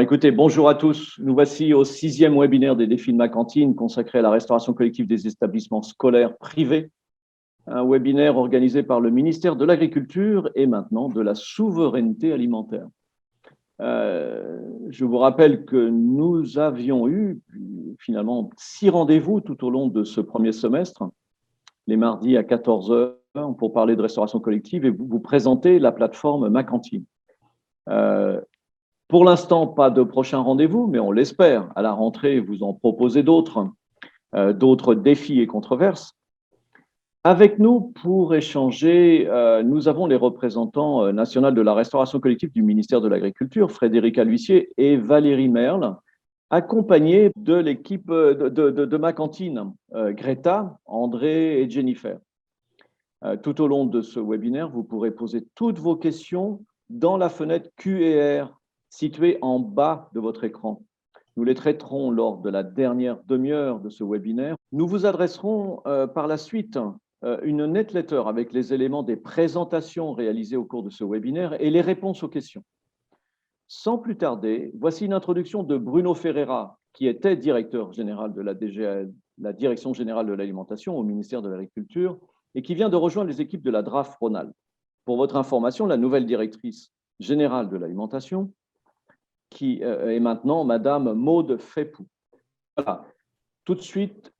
Écoutez, bonjour à tous. Nous voici au 6e webinaire des défis de ma cantine consacré à la restauration collective des établissements scolaires privés. Un webinaire organisé par le ministère de l'Agriculture et maintenant de la souveraineté alimentaire. Je vous rappelle que nous avions eu finalement 6 rendez-vous tout au long de ce premier semestre, les mardis à 14 heures pour parler de restauration collective et vous présenter la plateforme Ma Cantine. Pour l'instant, pas de prochain rendez-vous, mais on l'espère. À la rentrée, vous en proposez d'autres défis et controverses. Avec nous pour échanger, nous avons les représentants nationaux de la restauration collective du ministère de l'Agriculture, Frédéric Alhuissier et Valérie Merle, accompagnés de l'équipe de Ma Cantine, Greta, André et Jennifer. Tout au long de ce webinaire, vous pourrez poser toutes vos questions dans la fenêtre Q&R située en bas de votre écran. Nous les traiterons lors de la dernière demi-heure de ce webinaire. Nous vous adresserons par la suite une newsletter avec les éléments des présentations réalisées au cours de ce webinaire et les réponses aux questions. Sans plus tarder, voici une introduction de Bruno Ferreira, qui était directeur général de la Direction générale de l'alimentation au ministère de l'Agriculture et qui vient de rejoindre les équipes de la DRAF Rhône-Alpes. Pour votre information, la nouvelle directrice générale de l'alimentation, qui est maintenant Madame Maude Fepou. Voilà. Tout de suite,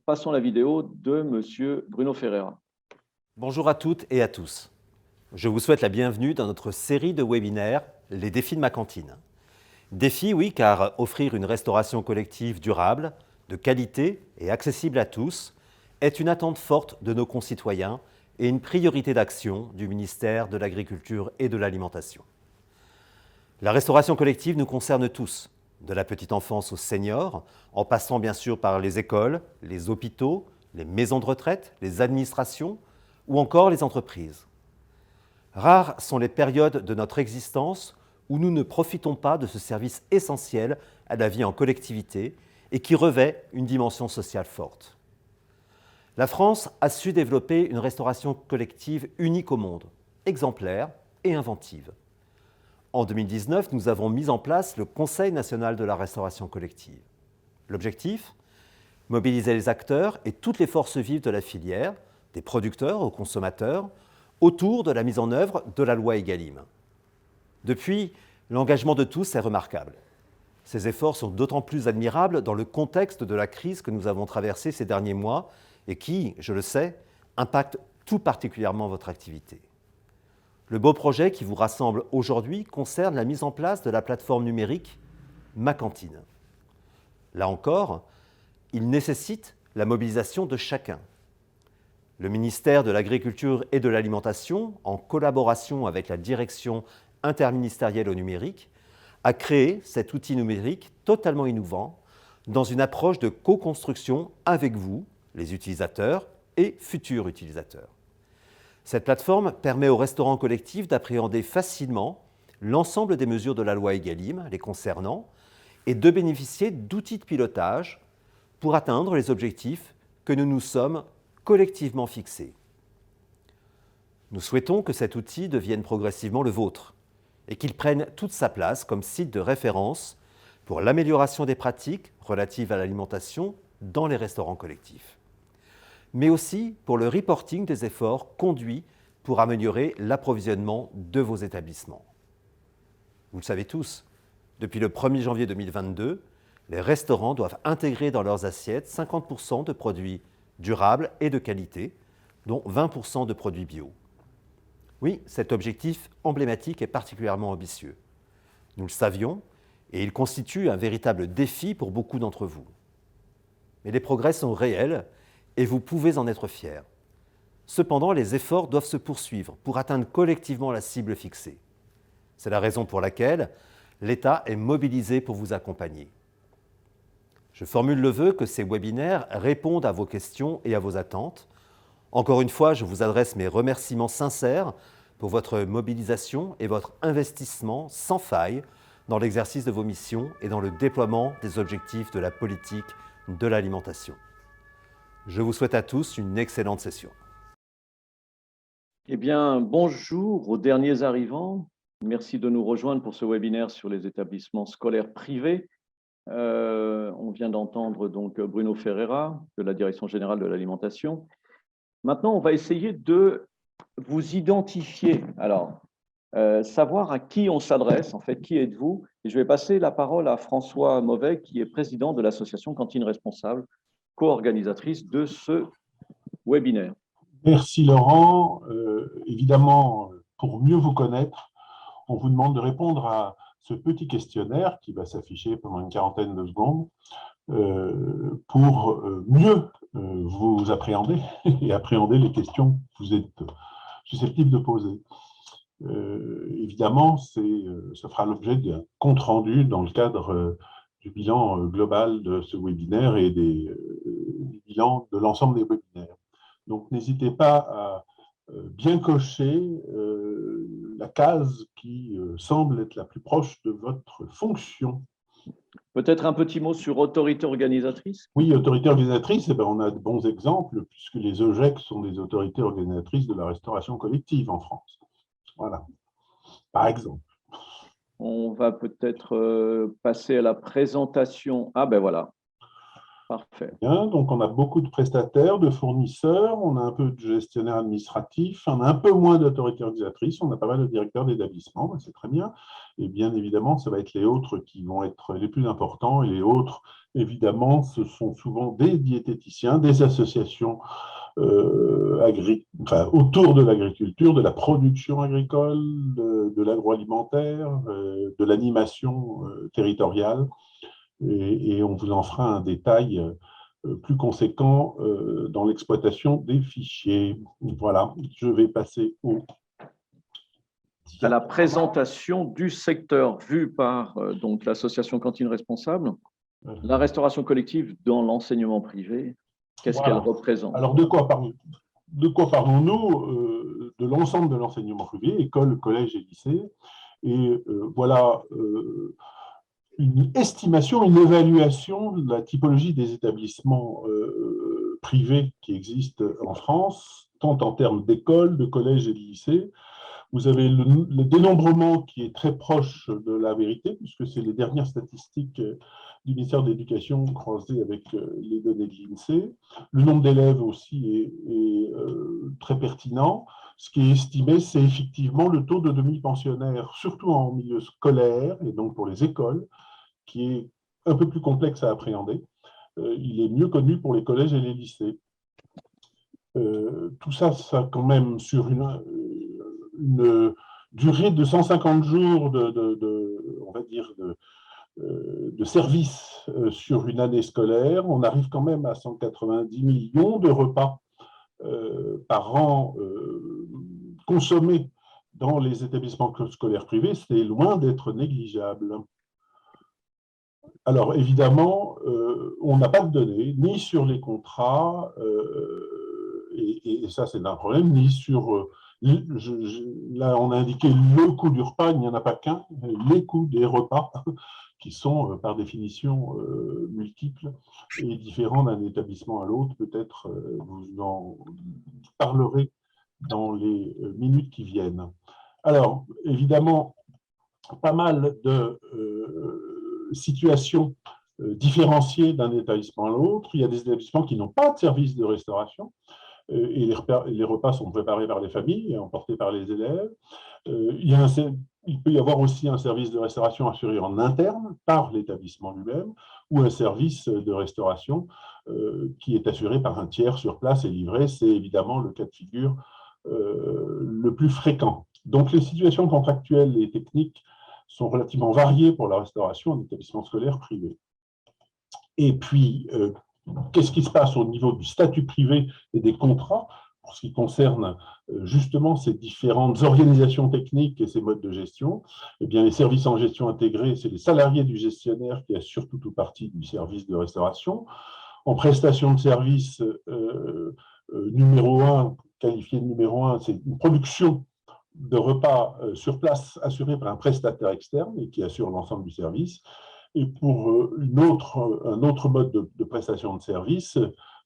passons la vidéo de Monsieur Bruno Ferreira. Bonjour à toutes et à tous. Je vous souhaite la bienvenue dans notre série de webinaires « Les défis de ma cantine ». Défis, oui, car offrir une restauration collective durable, de qualité et accessible à tous est une attente forte de nos concitoyens et une priorité d'action du ministère de l'Agriculture et de l'Alimentation. La restauration collective nous concerne tous, de la petite enfance aux seniors, en passant bien sûr par les écoles, les hôpitaux, les maisons de retraite, les administrations ou encore les entreprises. Rares sont les périodes de notre existence où nous ne profitons pas de ce service essentiel à la vie en collectivité et qui revêt une dimension sociale forte. La France a su développer une restauration collective unique au monde, exemplaire et inventive. En 2019, nous avons mis en place le Conseil national de la restauration collective. L'objectif ? Mobiliser les acteurs et toutes les forces vives de la filière, des producteurs aux consommateurs, autour de la mise en œuvre de la loi Egalim. Depuis, l'engagement de tous est remarquable. Ces efforts sont d'autant plus admirables dans le contexte de la crise que nous avons traversée ces derniers mois et qui, je le sais, impacte tout particulièrement votre activité. Le beau projet qui vous rassemble aujourd'hui concerne la mise en place de la plateforme numérique Ma Cantine. Là encore, il nécessite la mobilisation de chacun. Le ministère de l'Agriculture et de l'Alimentation, en collaboration avec la Direction interministérielle au numérique, a créé cet outil numérique totalement innovant dans une approche de co-construction avec vous, les utilisateurs et futurs utilisateurs. Cette plateforme permet aux restaurants collectifs d'appréhender facilement l'ensemble des mesures de la loi Egalim les concernant et de bénéficier d'outils de pilotage pour atteindre les objectifs que nous nous sommes collectivement fixés. Nous souhaitons que cet outil devienne progressivement le vôtre et qu'il prenne toute sa place comme site de référence pour l'amélioration des pratiques relatives à l'alimentation dans les restaurants collectifs, mais aussi pour le reporting des efforts conduits pour améliorer l'approvisionnement de vos établissements. Vous le savez tous, depuis le 1er janvier 2022, les restaurants doivent intégrer dans leurs assiettes 50% de produits durables et de qualité, dont 20% de produits bio. Oui, cet objectif emblématique est particulièrement ambitieux. Nous le savions, et il constitue un véritable défi pour beaucoup d'entre vous. Mais les progrès sont réels et vous pouvez en être fiers. Cependant, les efforts doivent se poursuivre pour atteindre collectivement la cible fixée. C'est la raison pour laquelle l'État est mobilisé pour vous accompagner. Je formule le vœu que ces webinaires répondent à vos questions et à vos attentes. Encore une fois, je vous adresse mes remerciements sincères pour votre mobilisation et votre investissement sans faille dans l'exercice de vos missions et dans le déploiement des objectifs de la politique de l'alimentation. Je vous souhaite à tous une excellente session. Eh bien, bonjour aux derniers arrivants. Merci de nous rejoindre pour ce webinaire sur les établissements scolaires privés. On vient d'entendre donc Bruno Ferreira de la Direction générale de l'alimentation. Maintenant, on va essayer de vous identifier. Alors, savoir à qui on s'adresse, en fait, qui êtes-vous? Et je vais passer la parole à François Mauvais, qui est président de l'association Cantine Responsable, co-organisatrice de ce webinaire. Merci Laurent. Évidemment, pour mieux vous connaître, on vous demande de répondre à ce petit questionnaire qui va s'afficher pendant une quarantaine de secondes pour mieux vous appréhender et appréhender les questions que vous êtes susceptibles de poser. Évidemment, ça fera l'objet d'un compte-rendu dans le cadre du bilan global de ce webinaire et du bilan de l'ensemble des webinaires. Donc, n'hésitez pas à bien cocher la case qui semble être la plus proche de votre fonction. Peut-être un petit mot sur autorité organisatrice? Oui, autorité organisatrice, eh bien, on a de bons exemples, puisque les OGEC sont des autorités organisatrices de la restauration collective en France. Voilà, par exemple. On va peut-être passer à la présentation. Ah ben voilà, parfait. Bien, donc on a beaucoup de prestataires, de fournisseurs, on a un peu de gestionnaires administratifs, on a un peu moins d'autorités organisatrices, on a pas mal de directeurs d'établissement, c'est très bien. Et bien évidemment, ça va être les autres qui vont être les plus importants. Et les autres, évidemment, ce sont souvent des diététiciens, des associations autour de l'agriculture, de la production agricole, de l'agroalimentaire, de l'animation territoriale. Et on vous en fera un détail plus conséquent dans l'exploitation des fichiers. Voilà, je vais passer à la présentation du secteur vu par donc l'association Cantine Responsable, la restauration collective dans l'enseignement privé. Qu'est-ce qu'elle représente? Alors, de quoi parlons-nous? De l'ensemble de l'enseignement privé, école, collège et lycée. Et voilà une estimation, une évaluation de la typologie des établissements privés qui existent en France, tant en termes d'écoles, de collèges et de lycées. Vous avez le dénombrement qui est très proche de la vérité, puisque c'est les dernières statistiques du ministère de l'Éducation croisées avec les données de l'INSEE. Le nombre d'élèves aussi est très pertinent. Ce qui est estimé, c'est effectivement le taux de demi-pensionnaires, surtout en milieu scolaire, et donc pour les écoles, qui est un peu plus complexe à appréhender. Il est mieux connu pour les collèges et les lycées. Tout ça, ça quand même sur une durée de 150 jours on va dire de service sur une année scolaire. On arrive quand même à 190 millions de repas par an consommés dans les établissements scolaires privés. C'est loin d'être négligeable. Alors, évidemment, on n'a pas de données, ni sur les contrats, et ça, c'est un problème, ni sur... là, on a indiqué le coût du repas, il n'y en a pas qu'un, les coûts des repas, qui sont, par définition, multiples et différents d'un établissement à l'autre. Peut-être vous en parlerez dans les minutes qui viennent. Alors, évidemment, pas mal de situations différenciées d'un établissement à l'autre. Il y a des établissements qui n'ont pas de service de restauration et les repas sont préparés par les familles et emportés par les élèves. Il peut y avoir aussi un service de restauration assuré en interne par l'établissement lui-même ou un service de restauration qui est assuré par un tiers sur place et livré. C'est évidemment le cas de figure le plus fréquent. Donc, les situations contractuelles et techniques sont relativement variées pour la restauration en établissement scolaire privé. Et puis, qu'est-ce qui se passe au niveau du statut privé et des contrats pour ce qui concerne justement ces différentes organisations techniques et ces modes de gestion? Eh bien, les services en gestion intégrée, c'est les salariés du gestionnaire qui assurent tout ou partie du service de restauration. En prestation de service numéro 1, qualifié de numéro 1, c'est une production de repas sur place assurée par un prestataire externe et qui assure l'ensemble du service. Et pour un autre mode de prestation de service,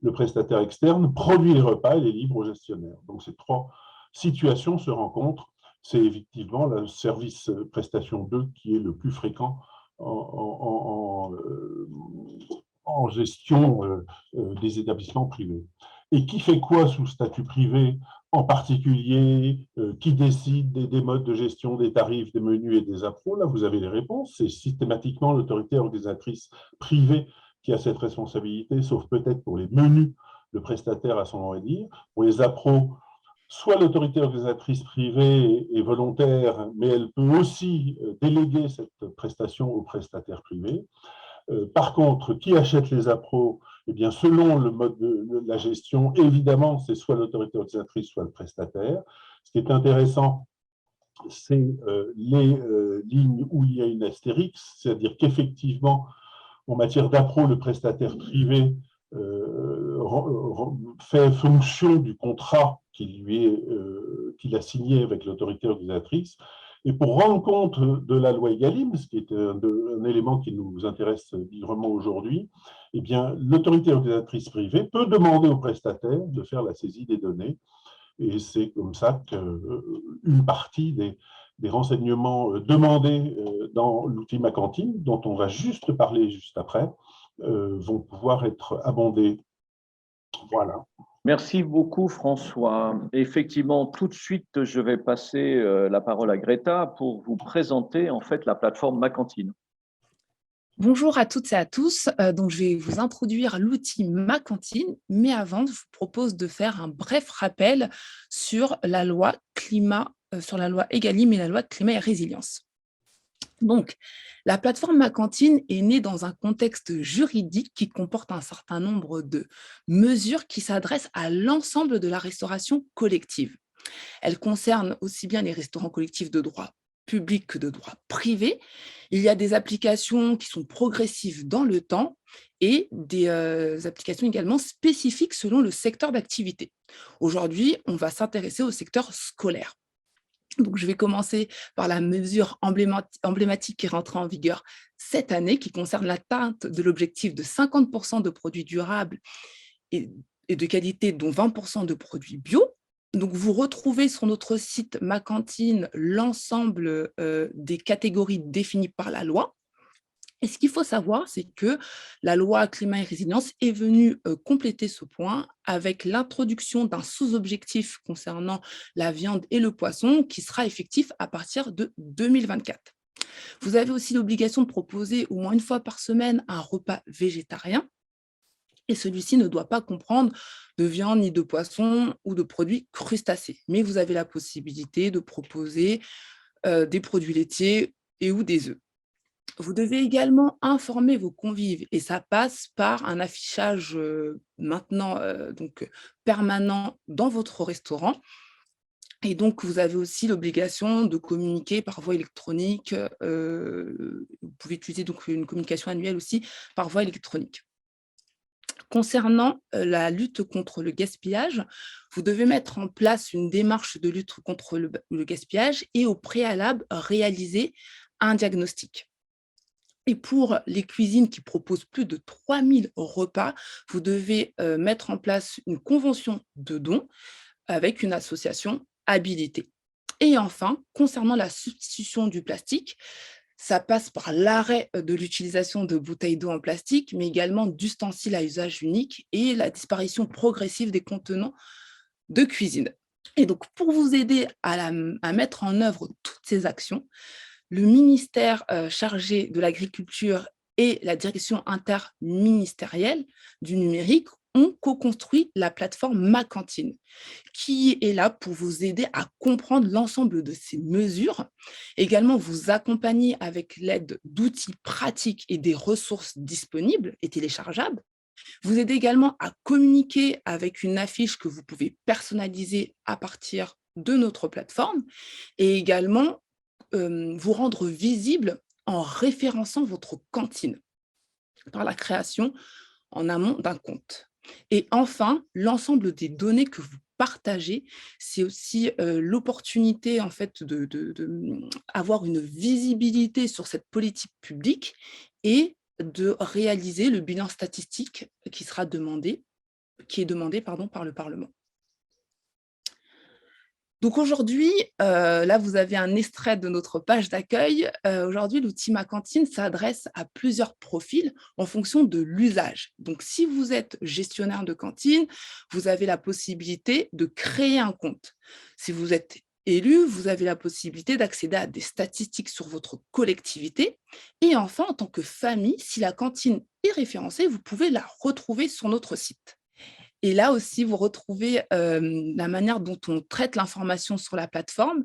le prestataire externe produit les repas et les livre au gestionnaire. Donc ces trois situations se rencontrent c'est effectivement le service prestation 2 qui est le plus fréquent en gestion des établissements privés. Et qui fait quoi sous statut privé en particulier, qui décide des modes de gestion, des tarifs, des menus et des appros? Là, vous avez les réponses. C'est systématiquement l'autorité organisatrice privée qui a cette responsabilité, sauf peut-être pour les menus, le prestataire a son mot à dire. Pour les appros, soit l'autorité organisatrice privée est volontaire, mais elle peut aussi déléguer cette prestation au prestataire privé. Par contre, qui achète les appros? Eh bien, selon le mode de la gestion, évidemment, c'est soit l'autorité organisatrice, soit le prestataire. Ce qui est intéressant, c'est les lignes où il y a une astérix, c'est-à-dire qu'effectivement, en matière d'appro, le prestataire privé fait fonction du contrat qu'il a signé avec l'autorité organisatrice. Et pour rendre compte de la loi Egalim, ce qui est un élément qui nous intéresse vivement aujourd'hui, eh bien, l'autorité organisatrice privée peut demander au prestataire de faire la saisie des données. Et c'est comme ça qu'une partie des renseignements demandés dans l'outil Ma Cantine, dont on va juste parler juste après, vont pouvoir être abondés. Voilà. Merci beaucoup, François. Effectivement, tout de suite, je vais passer la parole à Greta pour vous présenter en fait la plateforme Ma Cantine. Bonjour à toutes et à tous. Donc, je vais vous introduire l'outil Ma Cantine, mais avant, je vous propose de faire un bref rappel sur la loi climat, sur la loi Egalim et la loi climat et résilience. Donc, la plateforme Ma Cantine est née dans un contexte juridique qui comporte un certain nombre de mesures qui s'adressent à l'ensemble de la restauration collective. Elle concerne aussi bien les restaurants collectifs de droit public que de droit privé. Il y a des applications qui sont progressives dans le temps et des applications également spécifiques selon le secteur d'activité. Aujourd'hui, on va s'intéresser au secteur scolaire. Donc, je vais commencer par la mesure emblématique qui est rentrée en vigueur cette année, qui concerne l'atteinte de l'objectif de 50% de produits durables et de qualité, dont 20% de produits bio. Donc, vous retrouvez sur notre site Ma Cantine l'ensemble des catégories définies par la loi. Et ce qu'il faut savoir, c'est que la loi climat et résilience est venue compléter ce point avec l'introduction d'un sous-objectif concernant la viande et le poisson qui sera effectif à partir de 2024. Vous avez aussi l'obligation de proposer au moins une fois par semaine un repas végétarien. Et celui-ci ne doit pas comprendre de viande ni de poisson ou de produits crustacés. Mais vous avez la possibilité de proposer des produits laitiers et ou des œufs. Vous devez également informer vos convives et ça passe par un affichage maintenant permanent dans votre restaurant. Et donc, vous avez aussi l'obligation de communiquer par voie électronique. Vous pouvez utiliser donc une communication annuelle aussi par voie électronique. Concernant la lutte contre le gaspillage, vous devez mettre en place une démarche de lutte contre le gaspillage et au préalable réaliser un diagnostic. Et pour les cuisines qui proposent plus de 3000 repas, vous devez mettre en place une convention de dons avec une association habilitée. Et enfin, concernant la substitution du plastique, ça passe par l'arrêt de l'utilisation de bouteilles d'eau en plastique, mais également d'ustensiles à usage unique et la disparition progressive des contenants de cuisine. Et donc, pour vous aider à mettre en œuvre toutes ces actions, le ministère chargé de l'agriculture et la direction interministérielle du numérique ont co-construit la plateforme Ma Cantine, qui est là pour vous aider à comprendre l'ensemble de ces mesures, également vous accompagner avec l'aide d'outils pratiques et des ressources disponibles et téléchargeables, vous aider également à communiquer avec une affiche que vous pouvez personnaliser à partir de notre plateforme et également vous rendre visible en référençant votre cantine par la création en amont d'un compte. Et enfin, l'ensemble des données que vous partagez, c'est aussi l'opportunité en fait d'avoir une visibilité sur cette politique publique et de réaliser le bilan statistique qui est demandé par le Parlement. Donc aujourd'hui, là, vous avez un extrait de notre page d'accueil. Aujourd'hui, l'outil Ma Cantine s'adresse à plusieurs profils en fonction de l'usage. Donc, si vous êtes gestionnaire de cantine, vous avez la possibilité de créer un compte. Si vous êtes élu, vous avez la possibilité d'accéder à des statistiques sur votre collectivité. Et enfin, en tant que famille, si la cantine est référencée, vous pouvez la retrouver sur notre site. Et là aussi, vous retrouvez la manière dont on traite l'information sur la plateforme.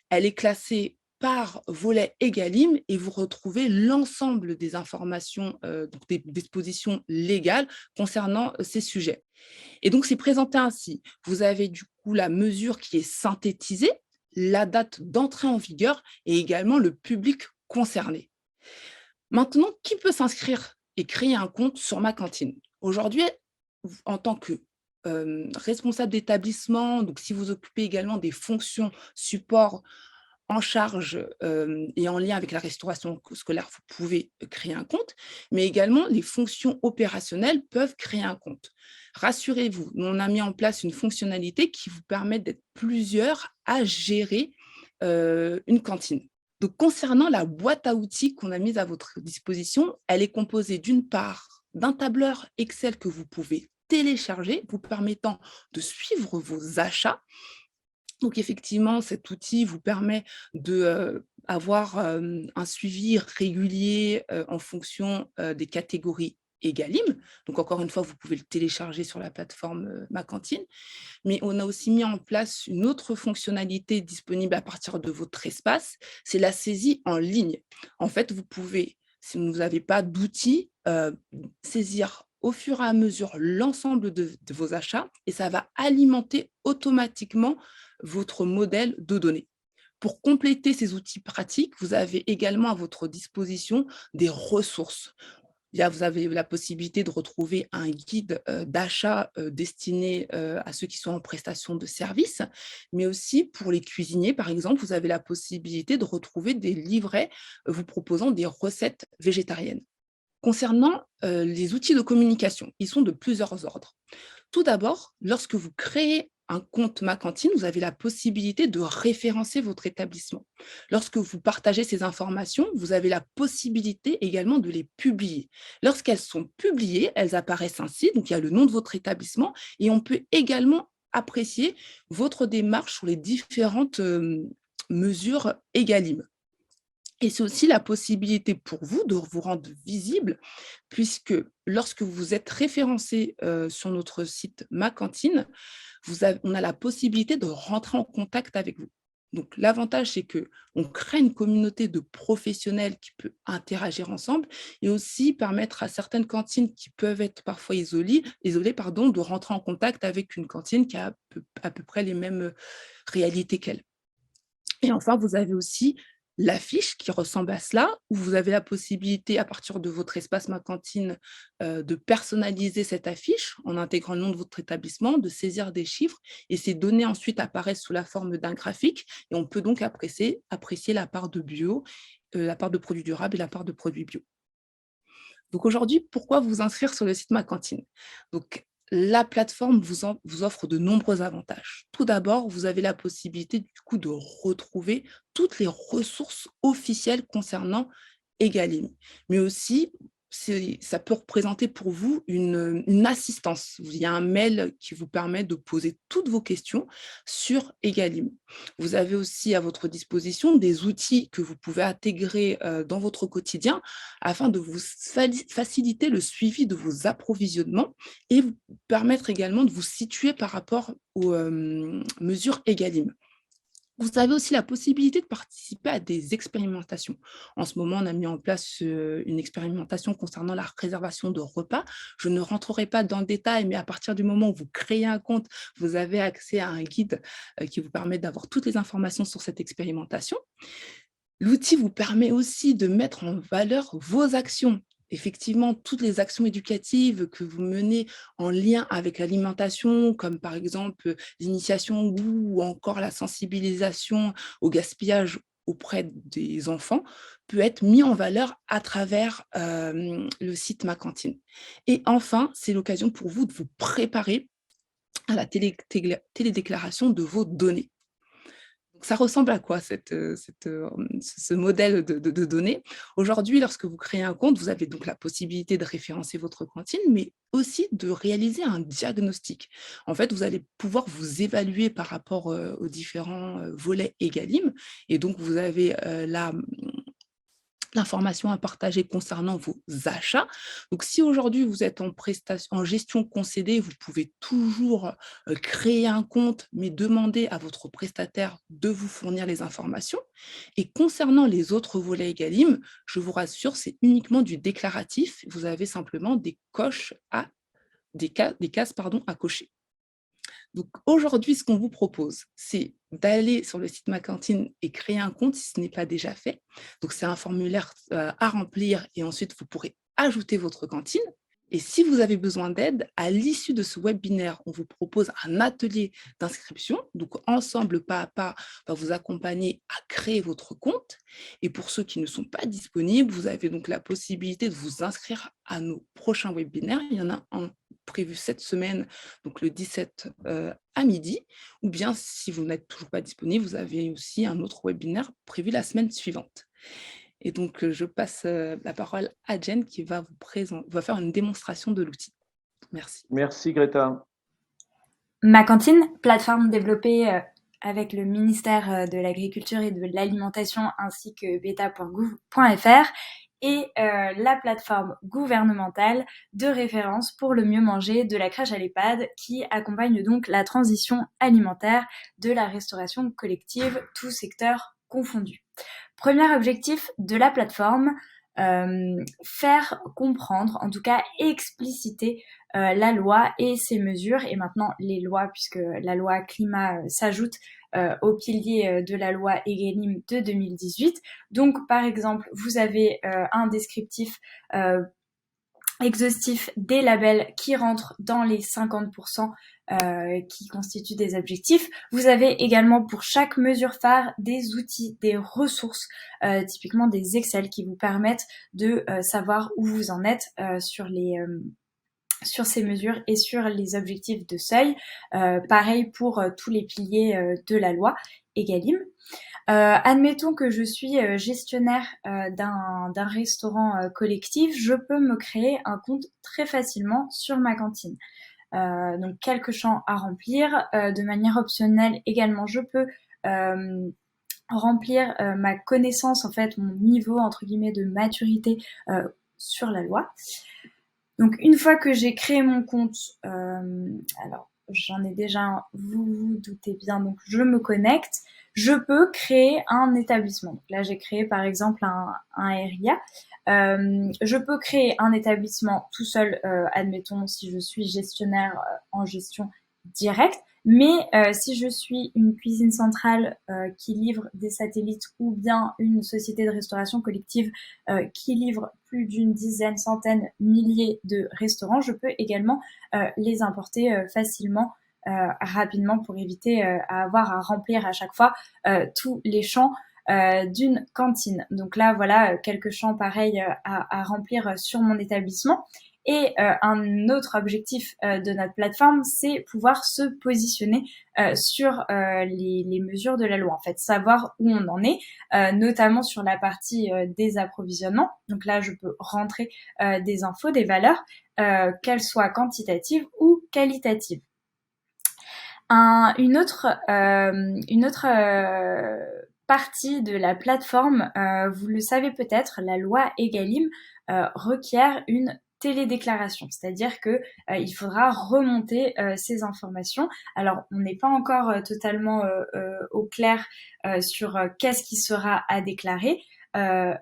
Elle est classée par volet Egalim et vous retrouvez l'ensemble des informations, donc des dispositions légales concernant ces sujets. Et donc, c'est présenté ainsi. Vous avez du coup la mesure qui est synthétisée, la date d'entrée en vigueur et également le public concerné. Maintenant, qui peut s'inscrire et créer un compte sur Ma Cantine? Aujourd'hui, en tant que responsable d'établissement, donc si vous occupez également des fonctions support en charge et en lien avec la restauration scolaire, vous pouvez créer un compte, mais également les fonctions opérationnelles peuvent créer un compte. Rassurez-vous, nous, on a mis en place une fonctionnalité qui vous permet d'être plusieurs à gérer une cantine. Donc, concernant la boîte à outils qu'on a mise à votre disposition, elle est composée d'une part d'un tableur Excel que vous pouvez télécharger, vous permettant de suivre vos achats. Donc, effectivement, cet outil vous permet d'avoir un suivi régulier en fonction des catégories Egalim. Donc, encore une fois, vous pouvez le télécharger sur la plateforme Ma Cantine. Mais on a aussi mis en place une autre fonctionnalité disponible à partir de votre espace, c'est la saisie en ligne. En fait, vous pouvez, si vous n'avez pas d'outils, saisir au fur et à mesure l'ensemble de vos achats et ça va alimenter automatiquement votre modèle de données. Pour compléter ces outils pratiques, vous avez également à votre disposition des ressources. Là, vous avez la possibilité de retrouver un guide d'achat destiné à ceux qui sont en prestation de services, mais aussi pour les cuisiniers, par exemple, vous avez la possibilité de retrouver des livrets vous proposant des recettes végétariennes. Concernant les outils de communication, ils sont de plusieurs ordres. Tout d'abord, lorsque vous créez un compte Ma Cantine, vous avez la possibilité de référencer votre établissement. Lorsque vous partagez ces informations, vous avez la possibilité également de les publier. Lorsqu'elles sont publiées, elles apparaissent ainsi, donc il y a le nom de votre établissement et on peut également apprécier votre démarche sur les différentes mesures Egalim. Et c'est aussi la possibilité pour vous de vous rendre visible, puisque lorsque vous êtes référencé sur notre site Ma Cantine, on a la possibilité de rentrer en contact avec vous. Donc, l'avantage, c'est qu'on crée une communauté de professionnels qui peut interagir ensemble et aussi permettre à certaines cantines qui peuvent être parfois isolées de rentrer en contact avec une cantine qui a à peu près les mêmes réalités qu'elle. Et enfin, vous avez aussi l'affiche qui ressemble à cela, où vous avez la possibilité, à partir de votre espace Ma Cantine, de personnaliser cette affiche en intégrant le nom de votre établissement, de saisir des chiffres et ces données ensuite apparaissent sous la forme d'un graphique et on peut donc apprécier la part de bio, la part de produits durables et la part de produits bio. Donc aujourd'hui, pourquoi vous inscrire sur le site Ma Cantine? Donc, la plateforme vous offre de nombreux avantages. Tout d'abord, vous avez la possibilité du coup de retrouver toutes les ressources officielles concernant Egalim, mais aussi ça peut représenter pour vous une assistance. Il y a un mail qui vous permet de poser toutes vos questions sur Egalim. Vous avez aussi à votre disposition des outils que vous pouvez intégrer dans votre quotidien afin de vous faciliter le suivi de vos approvisionnements et vous permettre également de vous situer par rapport aux mesures Egalim. Vous avez aussi la possibilité de participer à des expérimentations. En ce moment, on a mis en place une expérimentation concernant la réservation de repas. Je ne rentrerai pas dans le détail, mais à partir du moment où vous créez un compte, vous avez accès à un guide qui vous permet d'avoir toutes les informations sur cette expérimentation. L'outil vous permet aussi de mettre en valeur vos actions. Effectivement, toutes les actions éducatives que vous menez en lien avec l'alimentation, comme par exemple l'initiation au goût ou encore la sensibilisation au gaspillage auprès des enfants, peut être mis en valeur à travers le site Ma Cantine. Et enfin, c'est l'occasion pour vous de vous préparer à la télédéclaration de vos données. Ça ressemble à quoi ce modèle de données? Aujourd'hui, lorsque vous créez un compte, vous avez donc la possibilité de référencer votre cantine, mais aussi de réaliser un diagnostic. En fait, vous allez pouvoir vous évaluer par rapport, aux différents, volets Egalim et donc vous avez, l'information à partager concernant vos achats. Donc, si aujourd'hui vous êtes en gestion concédée, vous pouvez toujours créer un compte, mais demander à votre prestataire de vous fournir les informations. Et concernant les autres volets Egalim, je vous rassure, c'est uniquement du déclaratif. Vous avez simplement des cases pardon, à cocher. Donc aujourd'hui, ce qu'on vous propose, c'est d'aller sur le site Ma Cantine et créer un compte si ce n'est pas déjà fait. Donc c'est un formulaire à remplir et ensuite vous pourrez ajouter votre cantine. Et si vous avez besoin d'aide, à l'issue de ce webinaire, on vous propose un atelier d'inscription. Donc ensemble, pas à pas, on va vous accompagner à créer votre compte. Et pour ceux qui ne sont pas disponibles, vous avez donc la possibilité de vous inscrire à nos prochains webinaires. Il y en a un prévu cette semaine, donc le 17 à midi, ou bien si vous n'êtes toujours pas disponible, vous avez aussi un autre webinaire prévu la semaine suivante. Et donc, je passe la parole à Jen qui va va faire une démonstration de l'outil. Merci. Merci Greta. Ma Cantine, plateforme développée avec le ministère de l'Agriculture et de l'Alimentation ainsi que beta.gouv.fr et la plateforme gouvernementale de référence pour le mieux manger de la crèche à l'EHPAD qui accompagne donc la transition alimentaire de la restauration collective, tout secteur confondu. Premier objectif de la plateforme, faire comprendre, en tout cas expliciter la loi et ses mesures, et maintenant les lois, puisque la loi climat s'ajoute au pilier de la loi Egalim de 2018. Donc, par exemple, vous avez un descriptif exhaustif des labels qui rentrent dans les 50% qui constituent des objectifs. Vous avez également pour chaque mesure phare des outils, des ressources, typiquement des Excel qui vous permettent de savoir où vous en êtes sur ces mesures et sur les objectifs de seuil. Pareil pour tous les piliers de la loi Egalim. Admettons que je suis gestionnaire d'un restaurant collectif, je peux me créer un compte très facilement sur Ma Cantine. Donc quelques champs à remplir. De manière optionnelle également, je peux remplir ma connaissance, en fait, mon niveau entre guillemets de maturité sur la loi. Donc une fois que j'ai créé mon compte, alors j'en ai déjà un, vous vous doutez bien, donc je me connecte, je peux créer un établissement. Donc là j'ai créé par exemple un RIA. Je peux créer un établissement tout seul, admettons si je suis gestionnaire en gestion directe, mais si je suis une cuisine centrale qui livre des satellites ou bien une société de restauration collective qui livre plus d'une dizaine, centaine, milliers de restaurants, je peux également les importer facilement, rapidement pour éviter à avoir à remplir à chaque fois tous les champs d'une cantine. Donc là, voilà quelques champs pareils à remplir sur mon établissement. Et un autre objectif de notre plateforme, c'est pouvoir se positionner sur les mesures de la loi, en fait, savoir où on en est, notamment sur la partie des approvisionnements. Donc là, je peux rentrer des infos, des valeurs, qu'elles soient quantitatives ou qualitatives. Une autre partie de la plateforme, vous le savez peut-être, la loi Egalim requiert une télédéclaration, c'est-à-dire que il faudra remonter ces informations. Alors, on n'est pas encore totalement au clair sur qu'est-ce qui sera à déclarer,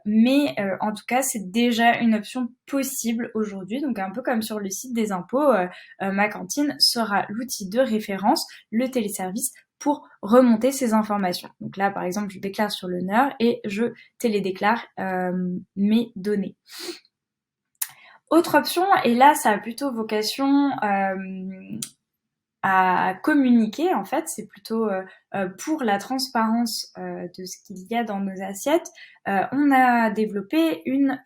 mais en tout cas, c'est déjà une option possible aujourd'hui. Donc, un peu comme sur le site des impôts, Ma Cantine sera l'outil de référence, le téléservice, pour remonter ces informations. Donc là, par exemple, je déclare sur le NER et je télédéclare mes données. Autre option, et là, ça a plutôt vocation à communiquer, en fait, c'est plutôt pour la transparence de ce qu'il y a dans nos assiettes. On a développé une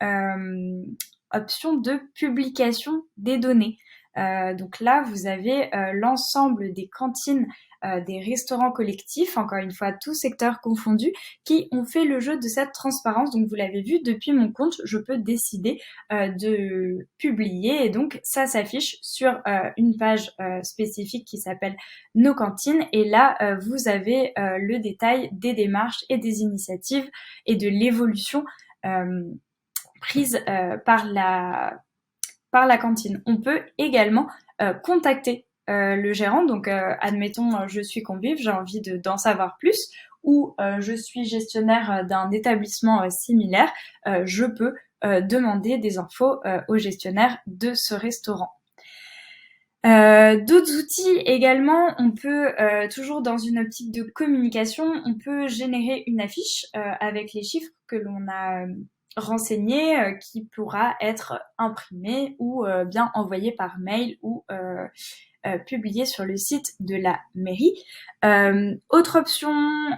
option de publication des données. Donc là, vous avez l'ensemble des cantines des restaurants collectifs, encore une fois, tous secteurs confondus, qui ont fait le jeu de cette transparence. Donc, vous l'avez vu, depuis mon compte, je peux décider de publier. Et donc, ça s'affiche sur une page spécifique qui s'appelle Nos cantines. Et là, vous avez le détail des démarches et des initiatives et de l'évolution prise par la cantine. On peut également contacter le gérant. Donc, admettons, je suis convive, j'ai envie d'en savoir plus, ou je suis gestionnaire d'un établissement similaire, je peux demander des infos au gestionnaire de ce restaurant. D'autres outils également, on peut, toujours dans une optique de communication, on peut générer une affiche avec les chiffres que l'on a renseignés, qui pourra être imprimée ou bien envoyée par mail ou publiée sur le site de la mairie. Autre option,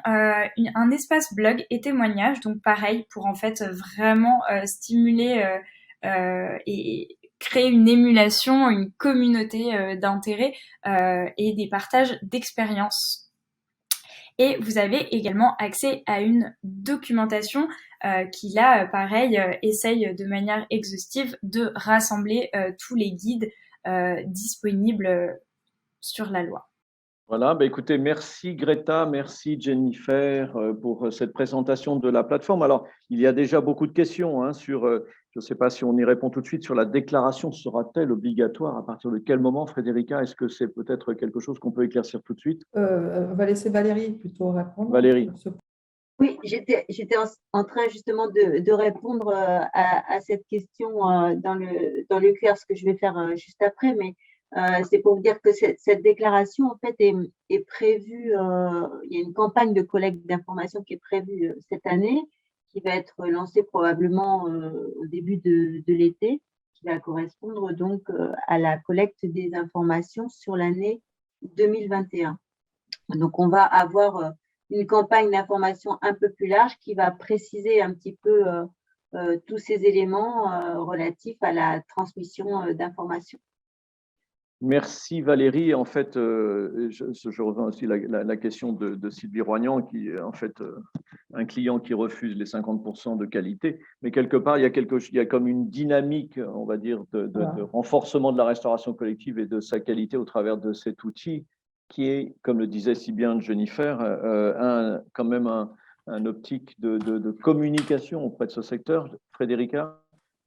un espace blog et témoignage, donc pareil pour en fait vraiment stimuler et créer une émulation, une communauté d'intérêt et des partages d'expériences. Et vous avez également accès à une documentation qui, là, pareil, essaye de manière exhaustive de rassembler tous les guides disponibles sur la loi. Voilà, écoutez, merci Greta, merci Jennifer pour cette présentation de la plateforme. Alors, il y a déjà beaucoup de questions sur, je ne sais pas si on y répond tout de suite, sur la déclaration sera-t-elle obligatoire? À partir de quel moment, Frédérica? Est-ce que c'est peut-être quelque chose qu'on peut éclaircir tout de suite? On va laisser Valérie plutôt répondre. Valérie. Oui, j'étais en train justement de répondre à cette question dans le QR, ce que je vais faire juste après, mais c'est pour vous dire que cette déclaration en fait est prévue, il y a une campagne de collecte d'informations qui est prévue cette année, qui va être lancée probablement au début de l'été, qui va correspondre donc à la collecte des informations sur l'année 2021. Donc on va avoir une campagne d'information un peu plus large qui va préciser un petit peu tous ces éléments relatifs à la transmission d'informations. Merci Valérie. En fait, je reviens aussi à la question de Sylvie Roignan, qui est en fait un client qui refuse les 50% de qualité. Mais quelque part, il y a comme une dynamique, on va dire, de renforcement de la restauration collective et de sa qualité au travers de cet outil qui est, comme le disait si bien Jennifer, quand même un optique de communication auprès de ce secteur. Frédérica?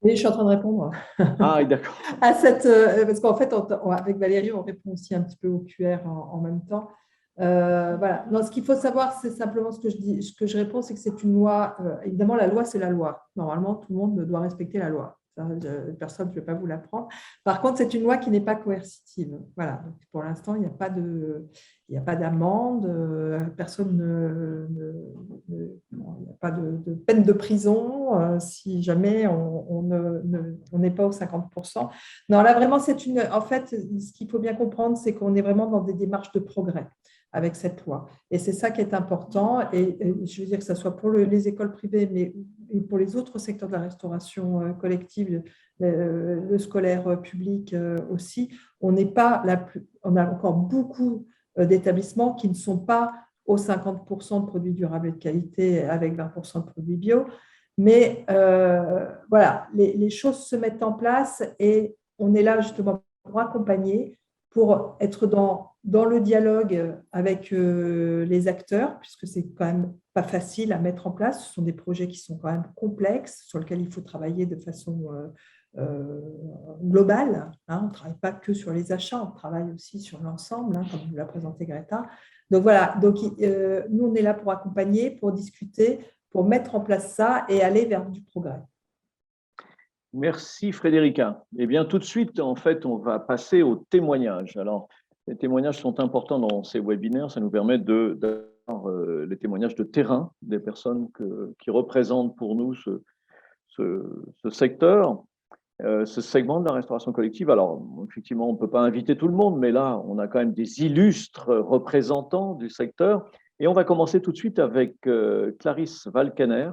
Oui, je suis en train de répondre. Ah, d'accord. Parce qu'en fait, avec Valérie, on répond aussi un petit peu au QR en même temps. Voilà. Non, ce qu'il faut savoir, c'est simplement ce que je réponds, c'est que c'est une loi. Évidemment, la loi, c'est la loi. Normalement, tout le monde doit respecter la loi. Personne ne peut pas vous l'apprendre. Par contre, c'est une loi qui n'est pas coercitive. Voilà. Donc, pour l'instant, il n'y a pas d'amende, personne il n'y a pas de peine de prison si jamais on n'est pas aux 50%. Non, là, vraiment, en fait, ce qu'il faut bien comprendre, c'est qu'on est vraiment dans des démarches de progrès avec cette loi. Et c'est ça qui est important. Et je veux dire que ce soit pour les écoles privées, mais pour les autres secteurs de la restauration collective, le scolaire public aussi, on a encore beaucoup d'établissements qui ne sont pas aux 50% de produits durables et de qualité avec 20% de produits bio. Mais voilà, les choses se mettent en place et on est là justement pour accompagner, pour être dans le dialogue avec les acteurs, puisque c'est quand même pas facile à mettre en place. Ce sont des projets qui sont quand même complexes, sur lesquels il faut travailler de façon globale. On ne travaille pas que sur les achats, on travaille aussi sur l'ensemble, comme vous l'a présenté Greta. Donc voilà, nous on est là pour accompagner, pour discuter, pour mettre en place ça et aller vers du progrès. Merci Frédérica. Eh bien, tout de suite, en fait, on va passer aux témoignages. Alors, les témoignages sont importants dans ces webinaires. Ça nous permet d'avoir les témoignages de terrain des personnes qui représentent pour nous ce secteur, ce segment de la restauration collective. Alors, effectivement, on ne peut pas inviter tout le monde, mais là, on a quand même des illustres représentants du secteur. Et on va commencer tout de suite avec Clarisse Valkener,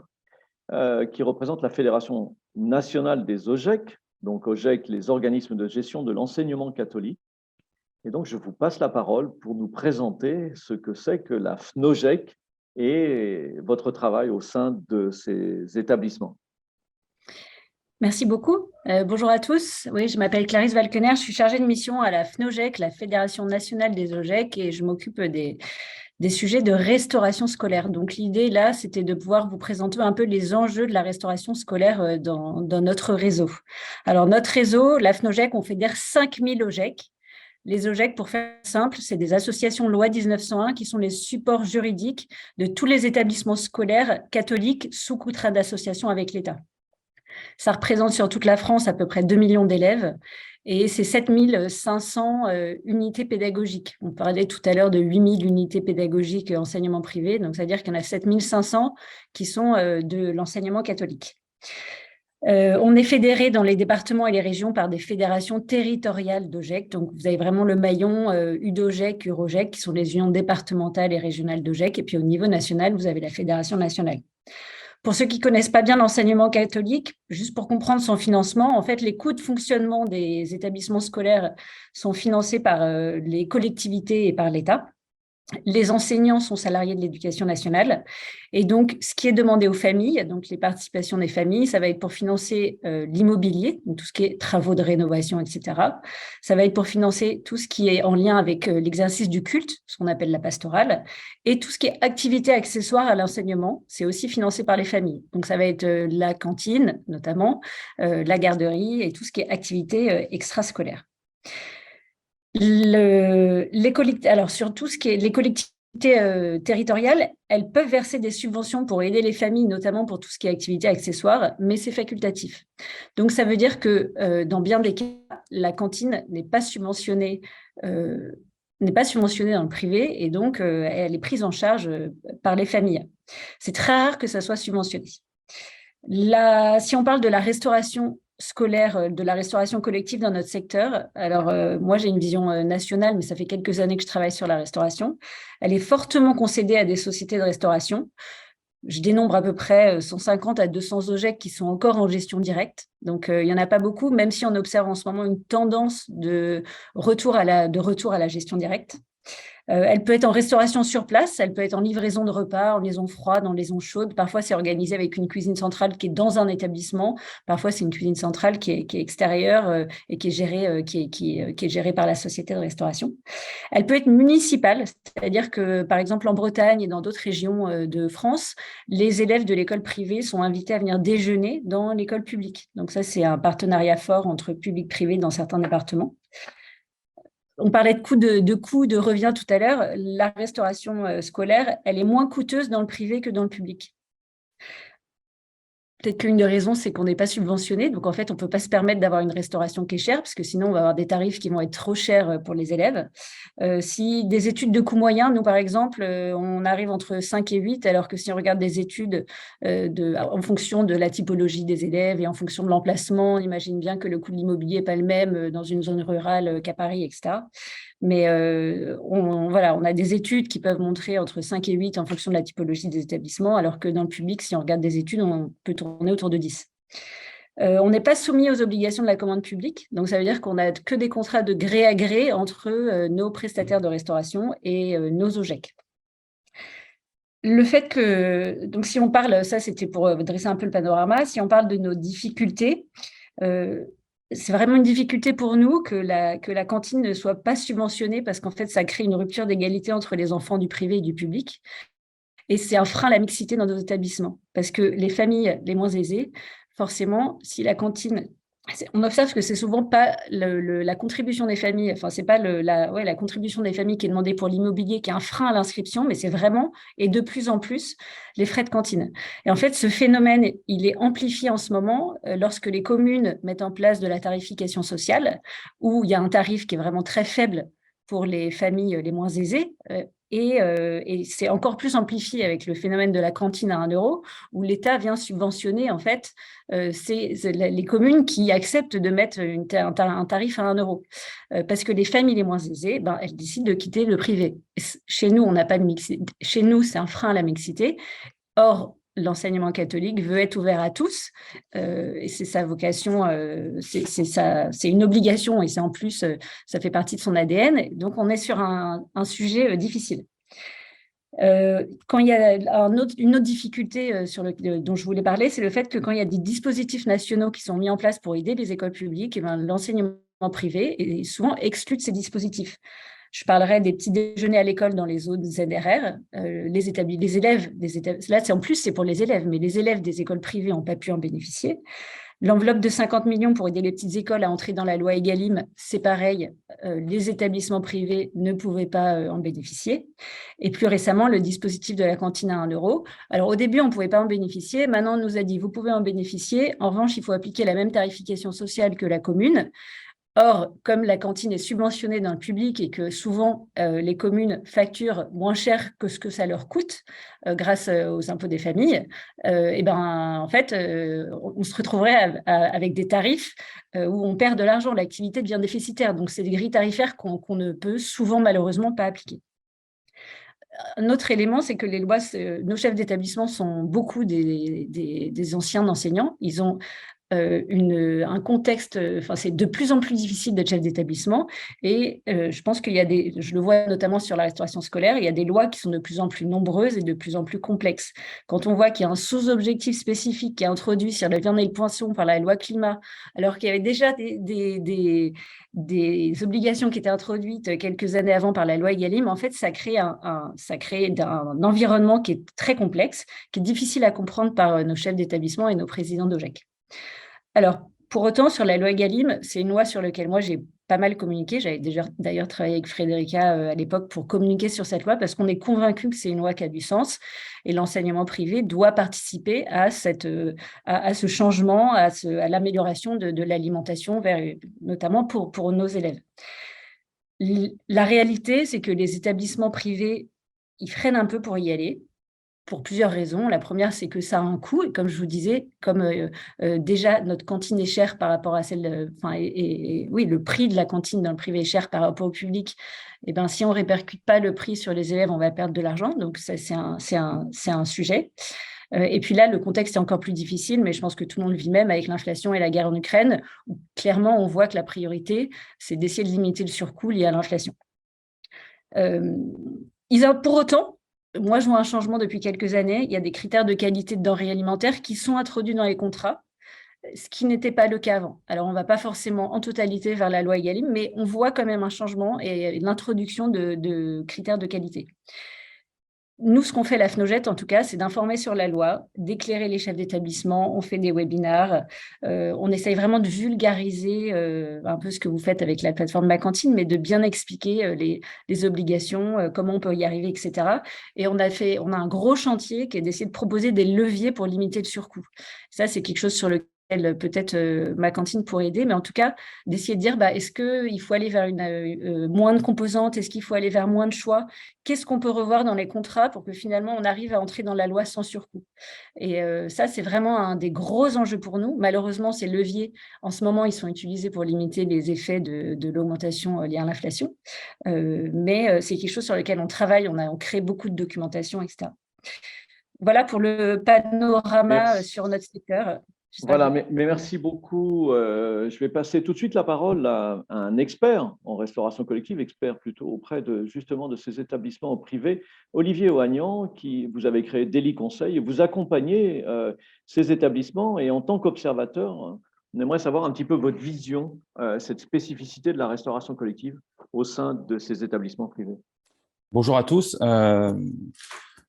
qui représente la Fédération nationale des OGEC, donc OGEC, les organismes de gestion de l'enseignement catholique. Et donc, je vous passe la parole pour nous présenter ce que c'est que la FNOGEC et votre travail au sein de ces établissements. Merci beaucoup. Bonjour à tous. Oui, je m'appelle Clarisse Valkener, je suis chargée de mission à la FNOGEC, la Fédération nationale des OGEC, et je m'occupe des sujets de restauration scolaire. Donc l'idée là, c'était de pouvoir vous présenter un peu les enjeux de la restauration scolaire dans notre réseau. Alors notre réseau, la FNOGEC, on fédère 5000 OGEC. Les OGEC, pour faire simple, c'est des associations loi 1901 qui sont les supports juridiques de tous les établissements scolaires catholiques sous contrat d'association avec l'État. Ça représente sur toute la France à peu près 2 millions d'élèves et c'est 7500 unités pédagogiques. On parlait tout à l'heure de 8000 unités pédagogiques enseignement privé, donc ça veut dire qu'il y en a 7500 qui sont de l'enseignement catholique. On est fédéré dans les départements et les régions par des fédérations territoriales d'OGEC. Donc, vous avez vraiment le maillon UDOGEC, UROGEC, qui sont les unions départementales et régionales d'OGEC. Et puis, au niveau national, vous avez la fédération nationale. Pour ceux qui ne connaissent pas bien l'enseignement catholique, juste pour comprendre son financement, en fait, les coûts de fonctionnement des établissements scolaires sont financés par les collectivités et par l'État. Les enseignants sont salariés de l'éducation nationale. Et donc, ce qui est demandé aux familles, donc les participations des familles, ça va être pour financer l'immobilier, donc tout ce qui est travaux de rénovation, etc. Ça va être pour financer tout ce qui est en lien avec l'exercice du culte, ce qu'on appelle la pastorale, et tout ce qui est activité accessoire à l'enseignement, c'est aussi financé par les familles. Donc, ça va être la cantine, notamment, la garderie et tout ce qui est activité extrascolaire. Alors, sur tout ce qui est les collectivités territoriales, elles peuvent verser des subventions pour aider les familles, notamment pour tout ce qui est activité accessoire, mais c'est facultatif. Donc, ça veut dire que dans bien des cas, la cantine n'est pas subventionnée dans le privé et donc elle est prise en charge par les familles. C'est très rare que ça soit subventionné. Si on parle de la restauration scolaire, de la restauration collective dans notre secteur. Alors, moi, j'ai une vision nationale, mais ça fait quelques années que je travaille sur la restauration. Elle est fortement concédée à des sociétés de restauration. Je dénombre à peu près 150 à 200 OGEC qui sont encore en gestion directe. Donc, il n'y en a pas beaucoup, même si on observe en ce moment une tendance de retour à la gestion directe. Elle peut être en restauration sur place, elle peut être en livraison de repas, en liaison froide, en liaison chaude. Parfois, c'est organisé avec une cuisine centrale qui est dans un établissement. Parfois, c'est une cuisine centrale qui est extérieure et qui est gérée par la société de restauration. Elle peut être municipale, c'est-à-dire que, par exemple, en Bretagne et dans d'autres régions de France, les élèves de l'école privée sont invités à venir déjeuner dans l'école publique. Donc ça, c'est un partenariat fort entre public-privé dans certains départements. On parlait de coûts de revient tout à l'heure. La restauration scolaire, elle est moins coûteuse dans le privé que dans le public. Peut-être qu'une des raisons, c'est qu'on n'est pas subventionné. Donc, en fait, on ne peut pas se permettre d'avoir une restauration qui est chère, parce que sinon, on va avoir des tarifs qui vont être trop chers pour les élèves. Si des études de coût moyen, nous, par exemple, on arrive entre 5 et 8, alors que si on regarde des études en fonction de la typologie des élèves et en fonction de l'emplacement, on imagine bien que le coût de l'immobilier n'est pas le même dans une zone rurale qu'à Paris, etc. Mais on a des études qui peuvent montrer entre 5 et 8 en fonction de la typologie des établissements, alors que dans le public, si on regarde des études, on peut tourner autour de 10. On n'est pas soumis aux obligations de la commande publique, donc ça veut dire qu'on n'a que des contrats de gré à gré entre nos prestataires de restauration et nos OGEC. Le fait que, donc si on parle, ça c'était pour dresser un peu le panorama, si on parle de nos difficultés, c'est vraiment une difficulté pour nous que la cantine ne soit pas subventionnée parce qu'en fait, ça crée une rupture d'égalité entre les enfants du privé et du public. Et c'est un frein à la mixité dans nos établissements. Parce que les familles les moins aisées, forcément, si la cantine... On observe que c'est souvent pas la contribution des familles, enfin, c'est pas la contribution des familles qui est demandée pour l'immobilier qui est un frein à l'inscription, mais c'est vraiment, et de plus en plus, les frais de cantine. Et en fait, ce phénomène, il est amplifié en ce moment lorsque les communes mettent en place de la tarification sociale, où il y a un tarif qui est vraiment très faible pour les familles les moins aisées, et c'est encore plus amplifié avec le phénomène de la cantine à 1 euro, où l'État vient subventionner en fait les communes qui acceptent de mettre un tarif à 1 euro. Parce que les familles les moins aisées, elles décident de quitter le privé. Chez nous, on n'a pas de mixité. Chez nous, c'est un frein à la mixité. Or, l'enseignement catholique veut être ouvert à tous, et c'est sa vocation, c'est une obligation, et c'est en plus, ça fait partie de son ADN. Donc, on est sur un sujet difficile. Quand il y a une autre difficulté dont je voulais parler, c'est le fait que quand il y a des dispositifs nationaux qui sont mis en place pour aider les écoles publiques, l'enseignement privé est souvent exclu de ces dispositifs. Je parlerai des petits déjeuners à l'école dans les zones ZRR. Les élèves, là, en plus, c'est pour les élèves, mais les élèves des écoles privées n'ont pas pu en bénéficier. L'enveloppe de 50 millions pour aider les petites écoles à entrer dans la loi Egalim, c'est pareil, les établissements privés ne pouvaient pas en bénéficier. Et plus récemment, le dispositif de la cantine à 1 euro. Alors au début, on ne pouvait pas en bénéficier. Maintenant, on nous a dit, vous pouvez en bénéficier. En revanche, il faut appliquer la même tarification sociale que la commune. Or, comme la cantine est subventionnée dans le public et que souvent les communes facturent moins cher que ce que ça leur coûte grâce aux impôts des familles, en fait, on se retrouverait avec des tarifs où on perd de l'argent, l'activité devient déficitaire. Donc, c'est des grilles tarifaires qu'on ne peut souvent malheureusement pas appliquer. Un autre élément, c'est que nos chefs d'établissement sont beaucoup des anciens enseignants. Ils ont un contexte, c'est de plus en plus difficile d'être chef d'établissement, et je pense qu'il y a je le vois notamment sur la restauration scolaire, il y a des lois qui sont de plus en plus nombreuses et de plus en plus complexes. Quand on voit qu'il y a un sous-objectif spécifique qui est introduit sur la viande et le poisson par la loi climat, alors qu'il y avait déjà des obligations qui étaient introduites quelques années avant par la loi Egalim, en fait, ça crée un environnement qui est très complexe, qui est difficile à comprendre par nos chefs d'établissement et nos présidents d'OGEC. Alors, pour autant, sur la loi Egalim, c'est une loi sur laquelle moi, j'ai pas mal communiqué. J'avais déjà d'ailleurs travaillé avec Frédérica à l'époque pour communiquer sur cette loi parce qu'on est convaincu que c'est une loi qui a du sens et l'enseignement privé doit participer à ce changement, à l'amélioration de l'alimentation, notamment pour nos élèves. La réalité, c'est que les établissements privés, ils freinent un peu pour y aller, pour plusieurs raisons. La première, c'est que ça a un coût. Et comme je vous disais, comme déjà notre cantine est chère par rapport à celle, oui, le prix de la cantine dans le privé est cher par rapport au public. Et ben, si on ne répercute pas le prix sur les élèves, on va perdre de l'argent. Donc, ça, c'est un sujet. Et puis là, le contexte est encore plus difficile, mais je pense que tout le monde le vit même avec l'inflation et la guerre en Ukraine, où clairement, on voit que la priorité, c'est d'essayer de limiter le surcoût lié à l'inflation. Pour autant, moi, je vois un changement depuis quelques années. Il y a des critères de qualité de denrées alimentaires qui sont introduits dans les contrats, ce qui n'était pas le cas avant. Alors, on ne va pas forcément en totalité vers la loi Egalim, mais on voit quand même un changement et l'introduction de critères de qualité. Nous, ce qu'on fait à la FNOGET, en tout cas, c'est d'informer sur la loi, d'éclairer les chefs d'établissement. On fait des webinars. On essaye vraiment de vulgariser un peu ce que vous faites avec la plateforme Ma Cantine, mais de bien expliquer les obligations, comment on peut y arriver, etc. Et on a un gros chantier qui est d'essayer de proposer des leviers pour limiter le surcoût. Ça, c'est quelque chose sur lequel peut-être Ma Cantine pourrait aider, mais en tout cas, d'essayer de dire, est-ce qu'il faut aller vers moins de composantes? Est-ce qu'il faut aller vers moins de choix? Qu'est-ce qu'on peut revoir dans les contrats pour que finalement, on arrive à entrer dans la loi sans surcoût? Et ça, c'est vraiment un des gros enjeux pour nous. Malheureusement, ces leviers, en ce moment, ils sont utilisés pour limiter les effets de l'augmentation liée à l'inflation. Mais c'est quelque chose sur lequel on travaille. On crée beaucoup de documentation, etc. Voilà pour le panorama sur notre secteur. Voilà, mais merci beaucoup. Je vais passer tout de suite la parole à un expert en restauration collective, expert plutôt auprès justement de ces établissements privés, Olivier Oagnan, qui vous avez créé Déli Conseil et vous accompagnez ces établissements. Et en tant qu'observateur, on aimerait savoir un petit peu votre vision, cette spécificité de la restauration collective au sein de ces établissements privés. Bonjour à tous.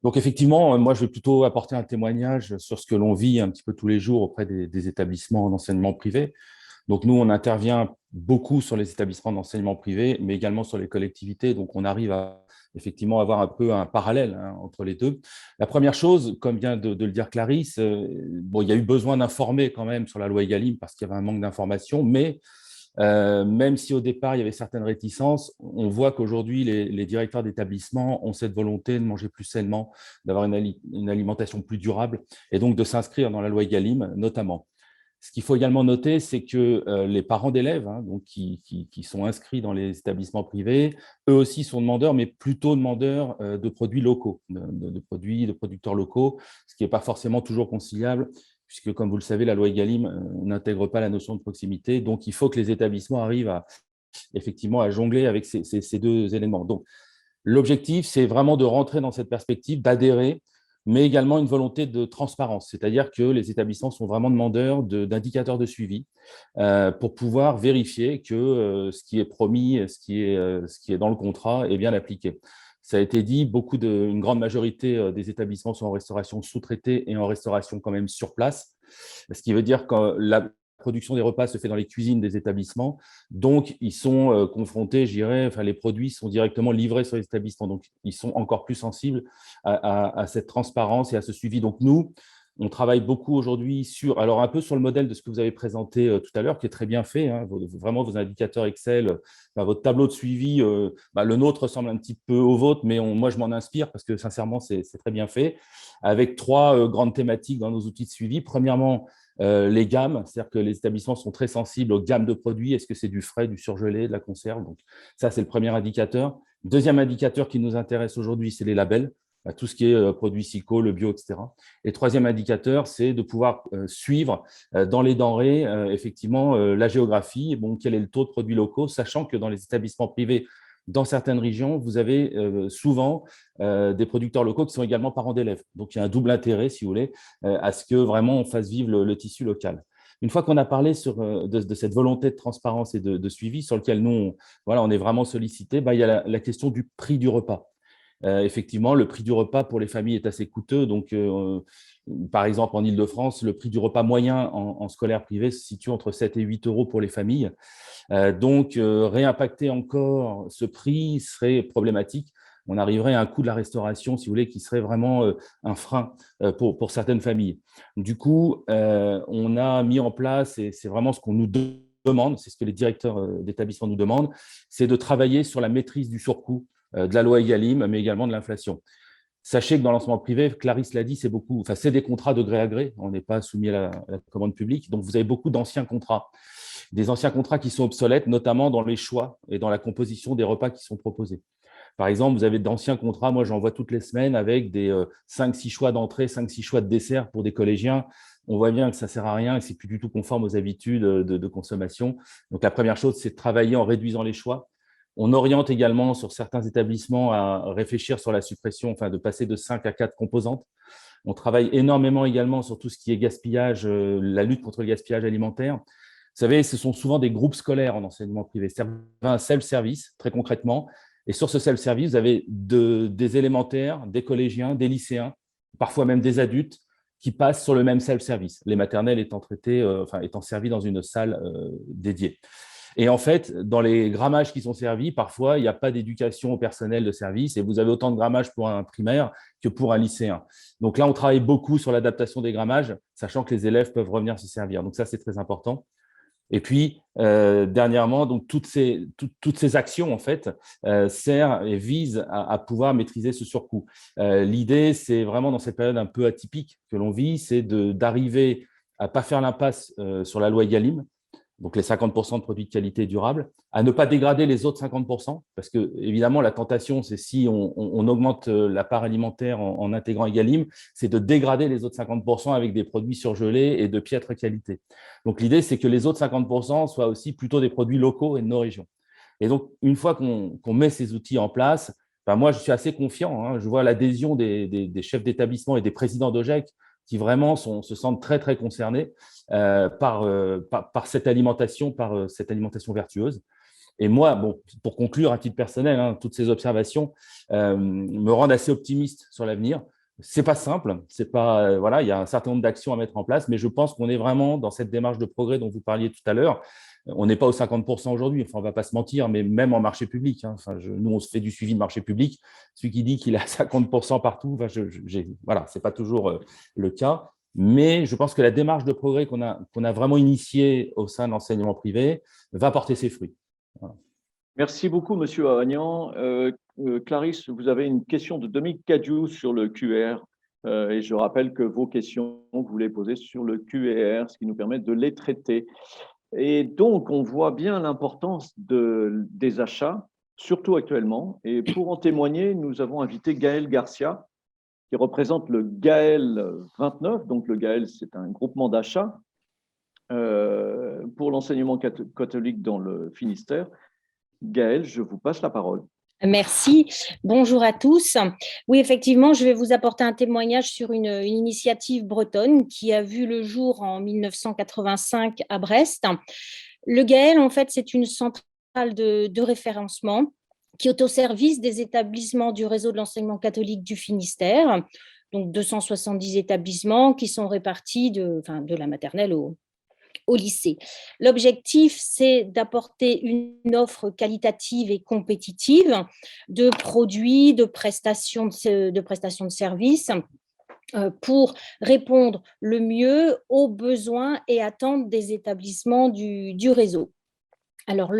Donc effectivement, moi, je vais plutôt apporter un témoignage sur ce que l'on vit un petit peu tous les jours auprès des établissements d'enseignement privé. Donc nous, on intervient beaucoup sur les établissements d'enseignement privé, mais également sur les collectivités. Donc on arrive à effectivement avoir un peu un parallèle entre les deux. La première chose, comme vient de le dire Clarisse, il y a eu besoin d'informer quand même sur la loi Egalim parce qu'il y avait un manque d'information, mais même si au départ il y avait certaines réticences, on voit qu'aujourd'hui les directeurs d'établissement ont cette volonté de manger plus sainement, d'avoir une alimentation plus durable et donc de s'inscrire dans la loi Egalim notamment. Ce qu'il faut également noter, c'est que les parents d'élèves, hein, donc qui sont inscrits dans les établissements privés, eux aussi sont demandeurs, mais plutôt demandeurs de produits locaux, de produits, de producteurs locaux, ce qui n'est pas forcément toujours conciliable, puisque, comme vous le savez, la loi Egalim n'intègre pas la notion de proximité. Donc, il faut que les établissements arrivent effectivement à jongler avec ces deux éléments. Donc, l'objectif, c'est vraiment de rentrer dans cette perspective, d'adhérer, mais également une volonté de transparence, c'est-à-dire que les établissements sont vraiment demandeurs d'indicateurs de suivi pour pouvoir vérifier que ce qui est promis, ce qui est dans le contrat est bien appliqué. Ça a été dit, une grande majorité des établissements sont en restauration sous-traitée et en restauration quand même sur place, ce qui veut dire que la production des repas se fait dans les cuisines des établissements, donc ils sont confrontés, je dirais, les produits sont directement livrés sur les établissements, donc ils sont encore plus sensibles à cette transparence et à ce suivi. Donc nous, on travaille beaucoup aujourd'hui alors un peu sur le modèle de ce que vous avez présenté tout à l'heure, qui est très bien fait, hein, vraiment vos indicateurs Excel, votre tableau de suivi, le nôtre ressemble un petit peu au vôtre, mais moi je m'en inspire parce que sincèrement c'est très bien fait, avec 3 grandes thématiques dans nos outils de suivi. Premièrement, les gammes, c'est-à-dire que les établissements sont très sensibles aux gammes de produits. Est-ce que c'est du frais, du surgelé, de la conserve? Donc ça, c'est le premier indicateur. Deuxième indicateur qui nous intéresse aujourd'hui, c'est les labels, tout ce qui est produits SICO, le bio, etc. Et troisième indicateur, c'est de pouvoir suivre dans les denrées, effectivement, la géographie, quel est le taux de produits locaux, sachant que dans les établissements privés, dans certaines régions, vous avez souvent des producteurs locaux qui sont également parents d'élèves. Donc, il y a un double intérêt, si vous voulez, à ce que vraiment on fasse vivre le tissu local. Une fois qu'on a parlé de cette volonté de transparence et de suivi sur lequel nous, on est vraiment sollicité, il y a la question du prix du repas. Effectivement, le prix du repas pour les familles est assez coûteux. Donc, par exemple, en Île-de-France, le prix du repas moyen en scolaire privé se situe entre 7 et 8 euros pour les familles. Donc, réimpacter encore ce prix serait problématique. On arriverait à un coût de la restauration, si vous voulez, qui serait vraiment un frein pour certaines familles. Du coup, on a mis en place, et c'est vraiment ce qu'on nous demande, c'est ce que les directeurs d'établissement nous demandent, c'est de travailler sur la maîtrise du surcoût de la loi Egalim, mais également de l'inflation. Sachez que dans l'enseignement privé, Clarisse l'a dit, c'est des contrats de gré à gré, on n'est pas soumis à la commande publique, donc vous avez beaucoup d'anciens contrats. Des anciens contrats qui sont obsolètes, notamment dans les choix et dans la composition des repas qui sont proposés. Par exemple, vous avez d'anciens contrats, moi j'en vois toutes les semaines avec des 5-6 choix d'entrée, 5-6 choix de dessert pour des collégiens. On voit bien que ça ne sert à rien et que ce n'est plus du tout conforme aux habitudes de consommation. Donc la première chose, c'est de travailler en réduisant les choix. On oriente également sur certains établissements à réfléchir sur la suppression, de passer de 5 à 4 composantes. On travaille énormément également sur tout ce qui est gaspillage, la lutte contre le gaspillage alimentaire. Vous savez, ce sont souvent des groupes scolaires en enseignement privé. C'est un self-service, très concrètement. Et sur ce self-service, vous avez des élémentaires, des collégiens, des lycéens, parfois même des adultes, qui passent sur le même self-service, les maternelles étant servies dans une salle dédiée. Et en fait, dans les grammages qui sont servis, parfois, il n'y a pas d'éducation au personnel de service et vous avez autant de grammages pour un primaire que pour un lycéen. Donc là, on travaille beaucoup sur l'adaptation des grammages, sachant que les élèves peuvent revenir se servir. Donc ça, c'est très important. Et puis, dernièrement, donc, toutes ces actions, en fait, servent et visent à pouvoir maîtriser ce surcoût. L'idée, c'est vraiment dans cette période un peu atypique que l'on vit, c'est d'arriver à ne pas faire l'impasse sur la loi Egalim, donc les 50% de produits de qualité durable, à ne pas dégrader les autres 50%, parce que évidemment la tentation, c'est si on augmente la part alimentaire en intégrant Egalim, c'est de dégrader les autres 50% avec des produits surgelés et de piètre qualité. Donc l'idée, c'est que les autres 50% soient aussi plutôt des produits locaux et de nos régions. Et donc, une fois qu'on met ces outils en place, moi, je suis assez confiant, hein, je vois l'adhésion des chefs d'établissement et des présidents d'OGEC qui vraiment se sentent très, très concernés par cette alimentation, vertueuse. Et moi, pour conclure à titre personnel, hein, toutes ces observations me rendent assez optimiste sur l'avenir. C'est pas simple, il y a un certain nombre d'actions à mettre en place, mais je pense qu'on est vraiment dans cette démarche de progrès dont vous parliez tout à l'heure. On n'est pas aux 50% aujourd'hui, on ne va pas se mentir, mais même en marché public, hein, nous, on se fait du suivi de marché public. Celui qui dit qu'il est à 50% partout, c'est pas toujours le cas. Mais je pense que la démarche de progrès qu'on a vraiment initiée au sein de l'enseignement privé va porter ses fruits. Voilà. Merci beaucoup, Monsieur Avagnan. Clarisse, vous avez une question de Dominique Cadieux sur le QR. Et je rappelle que vos questions, vous les posez sur le QR, ce qui nous permet de les traiter. Et donc, on voit bien l'importance des achats, surtout actuellement. Et pour en témoigner, nous avons invité Gaël Garcia, qui représente le GAEL 29. Donc, le GAEL, c'est un groupement d'achat pour l'enseignement catholique dans le Finistère. Gaël, je vous passe la parole. Merci. Bonjour à tous. Oui, effectivement, je vais vous apporter un témoignage sur une initiative bretonne qui a vu le jour en 1985 à Brest. Le GAEL, en fait, c'est une centrale de référencement qui est au service des établissements du réseau de l'enseignement catholique du Finistère, donc 270 établissements qui sont répartis de la maternelle au lycée. L'objectif, c'est d'apporter une offre qualitative et compétitive de produits, de prestations de services pour répondre le mieux aux besoins et attentes des établissements du réseau. Alors,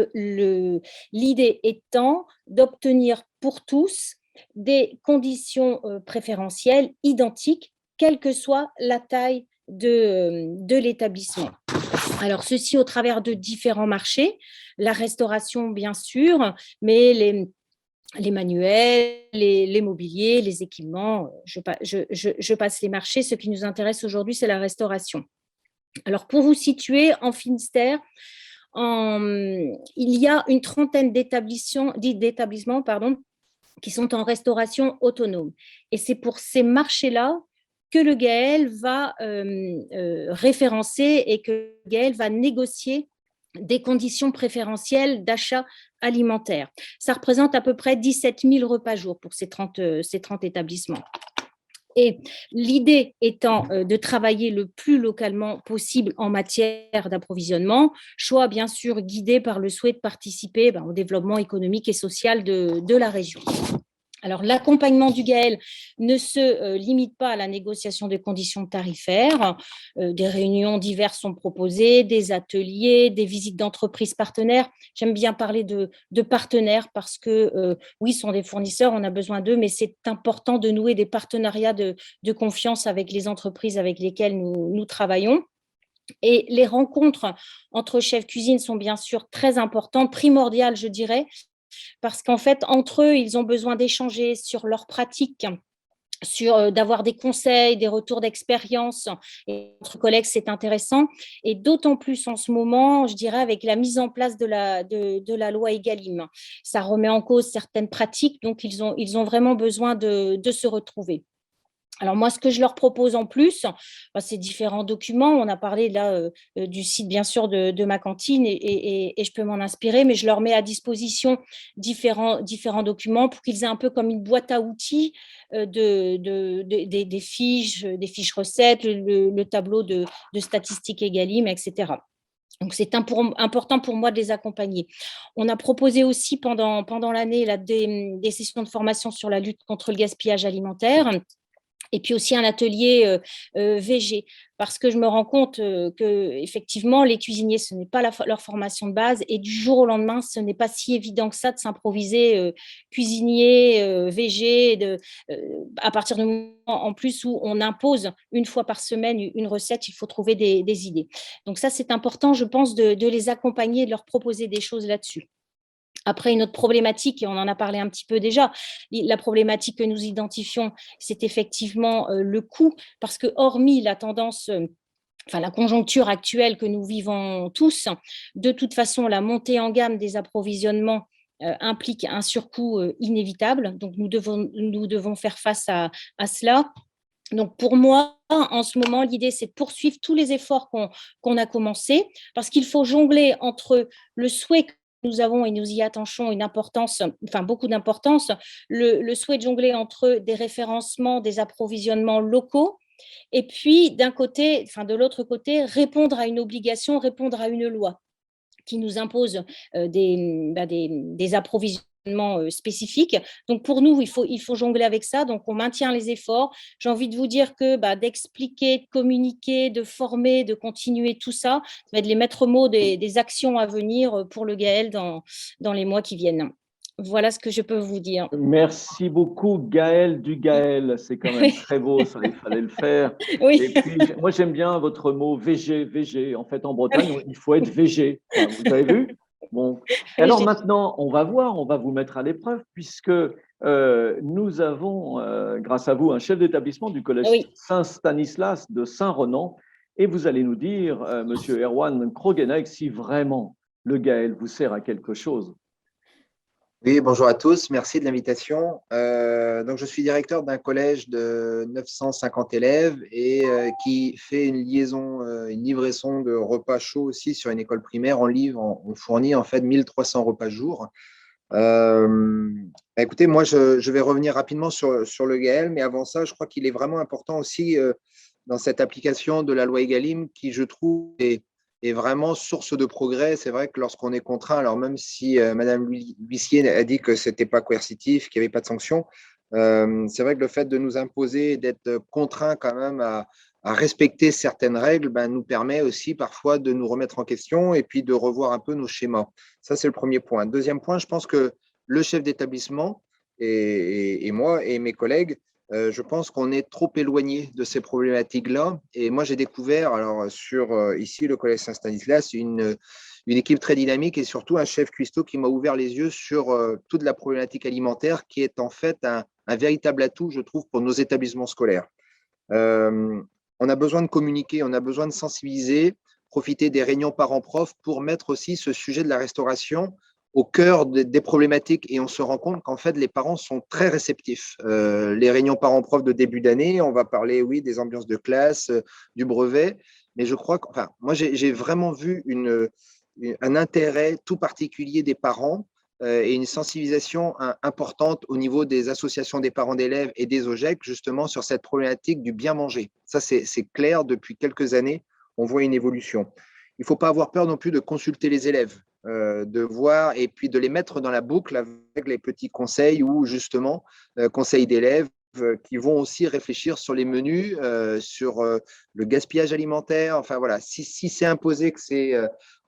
l'idée étant d'obtenir pour tous des conditions préférentielles identiques, quelle que soit la taille de l'établissement. Alors, ceci au travers de différents marchés, la restauration bien sûr, mais les manuels, les mobiliers, les équipements, je passe les marchés. Ce qui nous intéresse aujourd'hui, c'est la restauration. Alors, pour vous situer, en Finistère, il y a une trentaine d'établissements qui sont en restauration autonome. Et c'est pour ces marchés-là que le GAEL va référencer et que le GAEL va négocier des conditions préférentielles d'achat alimentaire. Ça représente à peu près 17 000 repas jour pour ces 30 établissements. Et l'idée étant de travailler le plus localement possible en matière d'approvisionnement, choix bien sûr guidé par le souhait de participer au développement économique et social de la région. Alors, l'accompagnement du GAEL ne se limite pas à la négociation des conditions tarifaires. Des réunions diverses sont proposées, des ateliers, des visites d'entreprises partenaires. J'aime bien parler de partenaires parce que, oui, ce sont des fournisseurs, on a besoin d'eux, mais c'est important de nouer des partenariats de confiance avec les entreprises avec lesquelles nous travaillons. Et les rencontres entre chefs cuisine sont bien sûr très importantes, primordiales, je dirais, parce qu'en fait, entre eux, ils ont besoin d'échanger sur leurs pratiques, d'avoir des conseils, des retours d'expérience. Et entre collègues, c'est intéressant. Et d'autant plus en ce moment, je dirais, avec la mise en place de la loi Egalim. Ça remet en cause certaines pratiques, donc ils ont vraiment besoin de se retrouver. Alors moi, ce que je leur propose en plus, c'est différents documents. On a parlé là du site, bien sûr, de ma cantine et je peux m'en inspirer, mais je leur mets à disposition différents documents pour qu'ils aient un peu comme une boîte à outils des fiches recettes, le tableau de statistiques Egalim, etc. Donc, c'est important pour moi de les accompagner. On a proposé aussi pendant l'année des sessions de formation sur la lutte contre le gaspillage alimentaire. Et puis aussi un atelier VG, parce que je me rends compte que effectivement les cuisiniers, ce n'est pas leur formation de base, et du jour au lendemain, ce n'est pas si évident que ça de s'improviser cuisinier VG, à partir du moment en plus où on impose une fois par semaine une recette, il faut trouver des idées. Donc ça, c'est important, je pense, de les accompagner, de leur proposer des choses là-dessus. Après, une autre problématique, et on en a parlé un petit peu déjà, la problématique que nous identifions, c'est effectivement le coût, parce que hormis la tendance, la conjoncture actuelle que nous vivons tous, de toute façon, la montée en gamme des approvisionnements implique un surcoût inévitable. Donc, nous devons faire face à cela. Donc, pour moi, en ce moment, l'idée, c'est de poursuivre tous les efforts qu'on a commencés, parce qu'il faut jongler entre le souhait que nous avons, et nous y attachons beaucoup d'importance, le souhait de jongler entre des référencements, des approvisionnements locaux, et puis de l'autre côté, répondre à une obligation, répondre à une loi qui nous impose des approvisionnements spécifiques. Donc, pour nous, il faut jongler avec ça. Donc, on maintient les efforts. J'ai envie de vous dire que d'expliquer, de communiquer, de former, de continuer tout ça, ça va être les maîtres mots des actions à venir pour le GAEL dans les mois qui viennent. Voilà ce que je peux vous dire. Merci beaucoup, Gaël du Gaël. C'est quand même très beau, ça, il fallait le faire. Oui. Et puis, moi, j'aime bien votre mot VG, VG. En fait, en Bretagne, il faut être VG. Enfin, vous avez vu? Bon. Et alors maintenant, on va voir, on va vous mettre à l'épreuve, puisque nous avons, grâce à vous, un chef d'établissement du collège Saint-Stanislas de Saint-Renan. Et vous allez nous dire, Monsieur Erwan Krogenaeg, si vraiment le Gaël vous sert à quelque chose. Oui, bonjour à tous, merci de l'invitation. Donc, je suis directeur d'un collège de 950 élèves et qui fait une livraison de repas chauds aussi sur une école primaire. On fournit en fait 1300 repas jour. Écoutez, moi, je vais revenir rapidement sur le Gaël, mais avant ça, je crois qu'il est vraiment important aussi dans cette application de la loi Egalim qui, je trouve, est vraiment source de progrès. C'est vrai que lorsqu'on est contraint, alors même si Madame l'huissier a dit que ce n'était pas coercitif, qu'il n'y avait pas de sanction, c'est vrai que le fait de nous imposer, d'être contraint quand même à respecter certaines règles, nous permet aussi parfois de nous remettre en question et puis de revoir un peu nos schémas. Ça, c'est le premier point. Deuxième point, je pense que le chef d'établissement et moi et mes collègues, je pense qu'on est trop éloigné de ces problématiques-là. Et moi, j'ai découvert, alors sur ici le collège Saint-Stanislas, une équipe très dynamique et surtout un chef cuistot qui m'a ouvert les yeux sur toute la problématique alimentaire qui est en fait un véritable atout, je trouve, pour nos établissements scolaires. On a besoin de communiquer, on a besoin de sensibiliser, profiter des réunions parents-prof pour mettre aussi ce sujet de la restauration au cœur des problématiques. Et on se rend compte qu'en fait, les parents sont très réceptifs. Les réunions parents-prof de début d'année, on va parler, oui, des ambiances de classe, du brevet. Mais je crois que, enfin, moi, j'ai vraiment vu un intérêt tout particulier des parents et une sensibilisation importante au niveau des associations des parents d'élèves et des OGEC, justement, sur cette problématique du bien manger. Ça, c'est clair, depuis quelques années, on voit une évolution. Il ne faut pas avoir peur non plus de consulter les élèves, de voir et puis de les mettre dans la boucle avec les petits conseils ou justement conseils d'élèves qui vont aussi réfléchir sur les menus, sur le gaspillage alimentaire. Enfin voilà, si c'est imposé que c'est,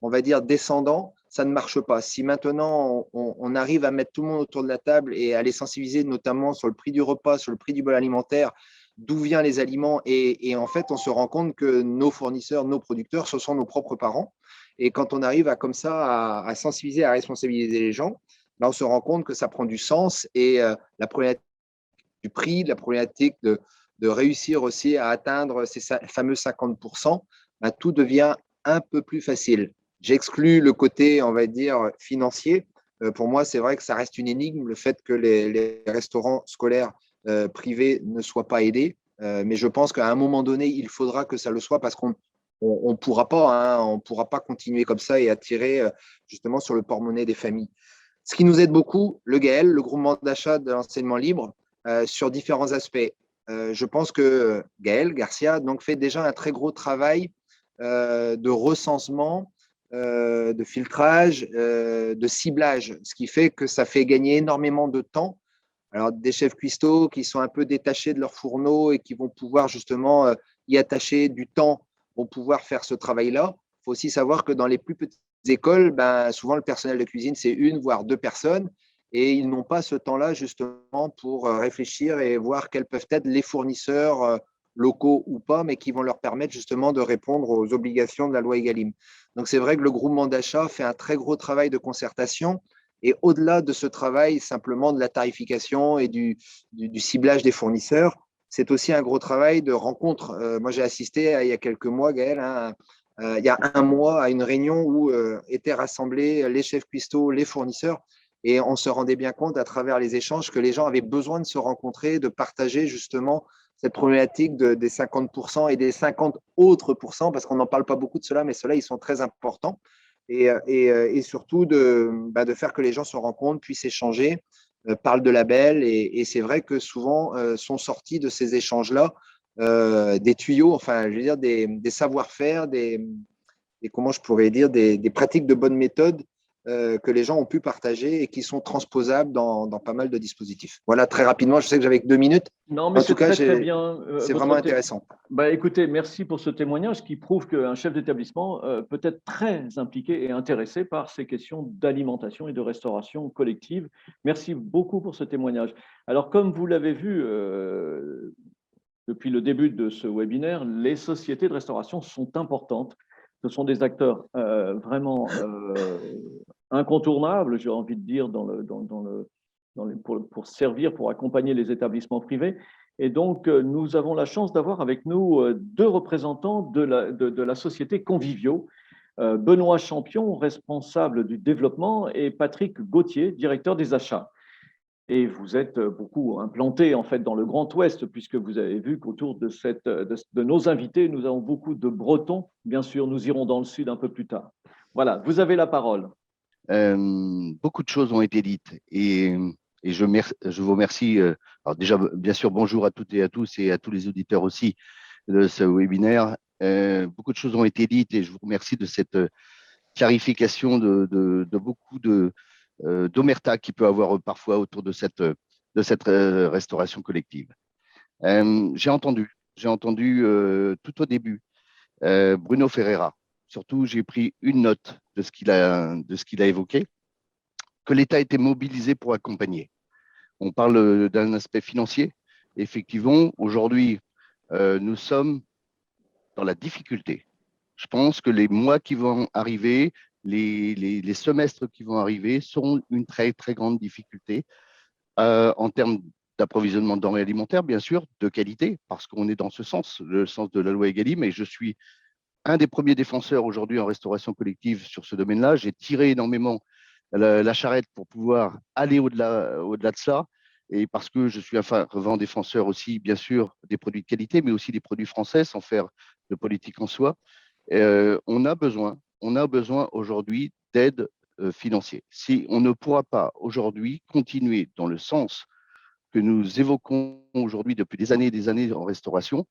on va dire, descendant, ça ne marche pas. Si maintenant on arrive à mettre tout le monde autour de la table et à les sensibiliser notamment sur le prix du repas, sur le prix du bol alimentaire, d'où viennent les aliments et en fait on se rend compte que nos fournisseurs, nos producteurs, ce sont nos propres parents. Et quand on arrive comme ça à sensibiliser, à responsabiliser les gens, on se rend compte que ça prend du sens et la problématique du prix, la problématique de réussir aussi à atteindre ces fameux 50%, tout devient un peu plus facile. J'exclus le côté, on va dire, financier. Pour moi, c'est vrai que ça reste une énigme, le fait que les restaurants scolaires privés ne soient pas aidés. Mais je pense qu'à un moment donné, il faudra que ça le soit parce qu'on ne pourra pas continuer comme ça et attirer justement sur le porte-monnaie des familles. Ce qui nous aide beaucoup, le GAEL, le groupement d'achat de l'enseignement libre, sur différents aspects. Je pense que Gaël Garcia donc, fait déjà un très gros travail de recensement, de filtrage, de ciblage, ce qui fait que ça fait gagner énormément de temps. Alors, des chefs cuistots qui sont un peu détachés de leur fourneau et qui vont pouvoir justement y attacher du temps pour pouvoir faire ce travail-là. Il faut aussi savoir que dans les plus petites écoles, souvent le personnel de cuisine, c'est 1 voire 2 personnes et ils n'ont pas ce temps-là justement pour réfléchir et voir quels peuvent être les fournisseurs locaux ou pas, mais qui vont leur permettre justement de répondre aux obligations de la loi Egalim. Donc, c'est vrai que le groupement d'achat fait un très gros travail de concertation. Et au-delà de ce travail simplement de la tarification et du ciblage des fournisseurs, c'est aussi un gros travail de rencontre. Moi, j'ai assisté il y a quelques mois, Gaël, il y a 1 mois, à une réunion où étaient rassemblés les chefs cuistots, les fournisseurs, et on se rendait bien compte à travers les échanges que les gens avaient besoin de se rencontrer, de partager justement cette problématique des 50% et des 50 autres pourcents, parce qu'on n'en parle pas beaucoup de cela, mais ceux-là, ils sont très importants. Et surtout de faire que les gens se rencontrent, puissent échanger, parlent de labels. Et c'est vrai que souvent sont sortis de ces échanges-là des tuyaux, enfin, je veux dire, des savoir-faire, comment je pourrais dire, des pratiques de bonne méthode que les gens ont pu partager et qui sont transposables dans pas mal de dispositifs. Voilà, très rapidement, je sais que j'avais que 2 minutes. Non, mais En tout cas, très bien. c'est Votre vraiment intéressant. Bah, écoutez, merci pour ce témoignage qui prouve qu'un chef d'établissement peut être très impliqué et intéressé par ces questions d'alimentation et de restauration collective. Merci beaucoup pour ce témoignage. Alors, comme vous l'avez vu depuis le début de ce webinaire, les sociétés de restauration sont importantes. Ce sont des acteurs vraiment incontournables, j'ai envie de dire, pour servir, pour accompagner les établissements privés. Et donc, nous avons la chance d'avoir avec nous 2 représentants de la société Convivio, Benoît Champion, responsable du développement, et Patrick Gauthier, directeur des achats. Et vous êtes beaucoup implantés en fait dans le Grand Ouest, puisque vous avez vu qu'autour de nos invités, nous avons beaucoup de Bretons. Bien sûr, nous irons dans le Sud un peu plus tard. Voilà, vous avez la parole. Beaucoup de choses ont été dites et je vous remercie. Alors déjà, bien sûr, bonjour à toutes et à tous et à tous les auditeurs aussi de ce webinaire. Beaucoup de choses ont été dites et je vous remercie de cette clarification de beaucoup d'omerta qu'il peut avoir parfois autour de cette restauration collective. J'ai entendu tout au début Bruno Ferreira. Surtout, j'ai pris une note de ce qu'il a évoqué, que l'État était mobilisé pour accompagner. On parle d'un aspect financier. Effectivement, aujourd'hui, nous sommes dans la difficulté. Je pense que les mois qui vont arriver, les semestres qui vont arriver seront une très, très grande difficulté en termes d'approvisionnement de denrées alimentaires, bien sûr, de qualité, parce qu'on est dans ce sens, le sens de la loi Egalim, et je suis un des premiers défenseurs aujourd'hui en restauration collective sur ce domaine-là. J'ai tiré énormément la charrette pour pouvoir aller au-delà de ça, et parce que je suis un fervent défenseur aussi, bien sûr, des produits de qualité, mais aussi des produits français, sans faire de politique en soi. On a besoin aujourd'hui d'aide financière. Si on ne pourra pas aujourd'hui continuer dans le sens que nous évoquons aujourd'hui depuis des années et des années en restauration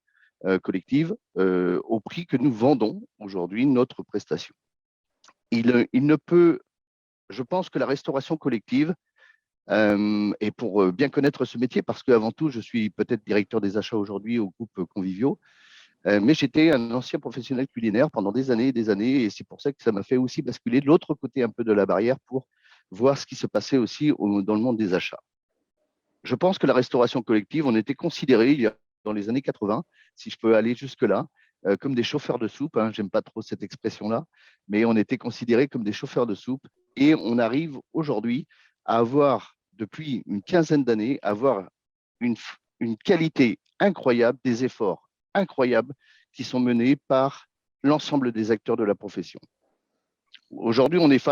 collective, au prix que nous vendons aujourd'hui notre prestation. Il ne peut, je pense que la restauration collective, et pour bien connaître ce métier, parce qu'avant tout, je suis peut-être directeur des achats aujourd'hui au groupe Convivio, mais j'étais un ancien professionnel culinaire pendant des années et des années, et c'est pour ça que ça m'a fait aussi basculer de l'autre côté un peu de la barrière pour voir ce qui se passait aussi dans le monde des achats. Je pense que la restauration collective, on était considérés dans les années 80, si je peux aller jusque-là, comme des chauffeurs de soupe. J'aime pas trop cette expression-là, mais on était considérés comme des chauffeurs de soupe, et on arrive aujourd'hui à avoir, depuis une quinzaine d'années, à avoir une qualité incroyable, des efforts incroyables qui sont menés par l'ensemble des acteurs de la profession. Aujourd'hui, on est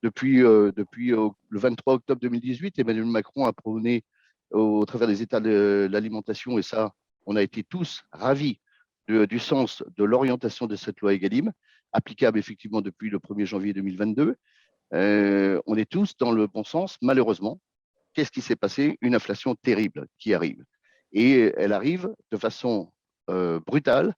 depuis le 23 octobre 2018, Emmanuel Macron a prôné au travers des états de l'alimentation, et ça, on a été tous ravis du sens de l'orientation de cette loi Egalim, applicable effectivement depuis le 1er janvier 2022. On est tous dans le bon sens. Malheureusement, qu'est-ce qui s'est passé? Une inflation terrible qui arrive. Et elle arrive de façon brutale,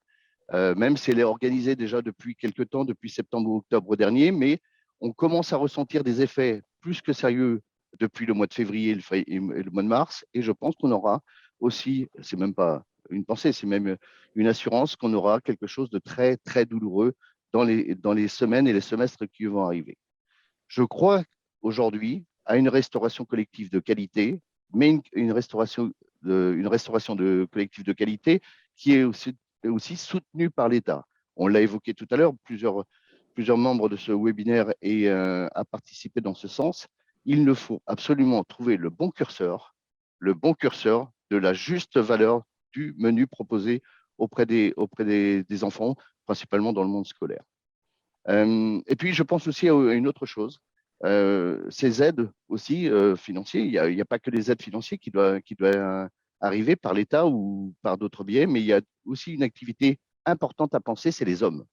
même si elle est organisée déjà depuis quelque temps, depuis septembre ou octobre dernier, mais on commence à ressentir des effets plus que sérieux depuis le mois de février et le mois de mars. Et je pense qu'on aura aussi, c'est même pas une pensée, c'est même une assurance qu'on aura quelque chose de très, très douloureux dans les semaines et les semestres qui vont arriver. Je crois aujourd'hui à une restauration collective de qualité, mais une restauration collective de qualité qui est aussi soutenue par l'État. On l'a évoqué tout à l'heure, plusieurs membres de ce webinaire a participé dans ce sens. Il ne faut absolument trouver le bon curseur de la juste valeur du menu proposé auprès des enfants, principalement dans le monde scolaire. Et puis, je pense aussi à une autre chose, ces aides aussi financières. Il n'y a pas que les aides financières qui doivent arriver par l'État ou par d'autres biais, mais il y a aussi une activité importante à penser, c'est les hommes.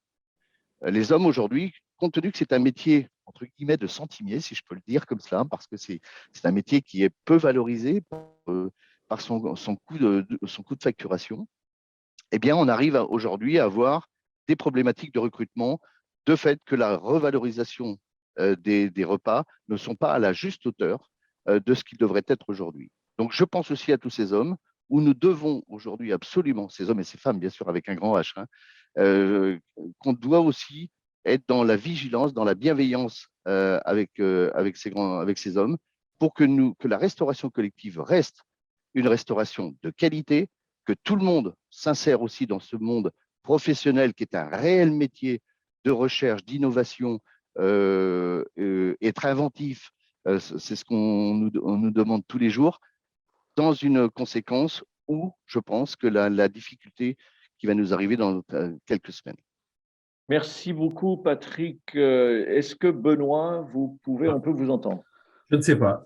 Les hommes aujourd'hui, compte tenu que c'est un métier, entre guillemets, de centimier, si je peux le dire comme cela, parce que c'est un métier qui est peu valorisé par son coût de facturation, eh bien, on arrive aujourd'hui à avoir des problématiques de recrutement, de fait que la revalorisation des repas ne sont pas à la juste hauteur de ce qu'ils devraient être aujourd'hui. Donc, je pense aussi à tous ces hommes où nous devons aujourd'hui absolument, ces hommes et ces femmes, bien sûr, avec un grand H, qu'on doit aussi être dans la vigilance, dans la bienveillance avec ces hommes pour que la restauration collective reste une restauration de qualité, que tout le monde s'insère aussi dans ce monde professionnel qui est un réel métier de recherche, d'innovation, être inventif, c'est ce qu'on nous demande tous les jours, dans une conséquence où je pense que la difficulté qui va nous arriver dans quelques semaines. Merci beaucoup, Patrick. Est-ce que Benoît, on peut vous entendre? Je ne sais pas.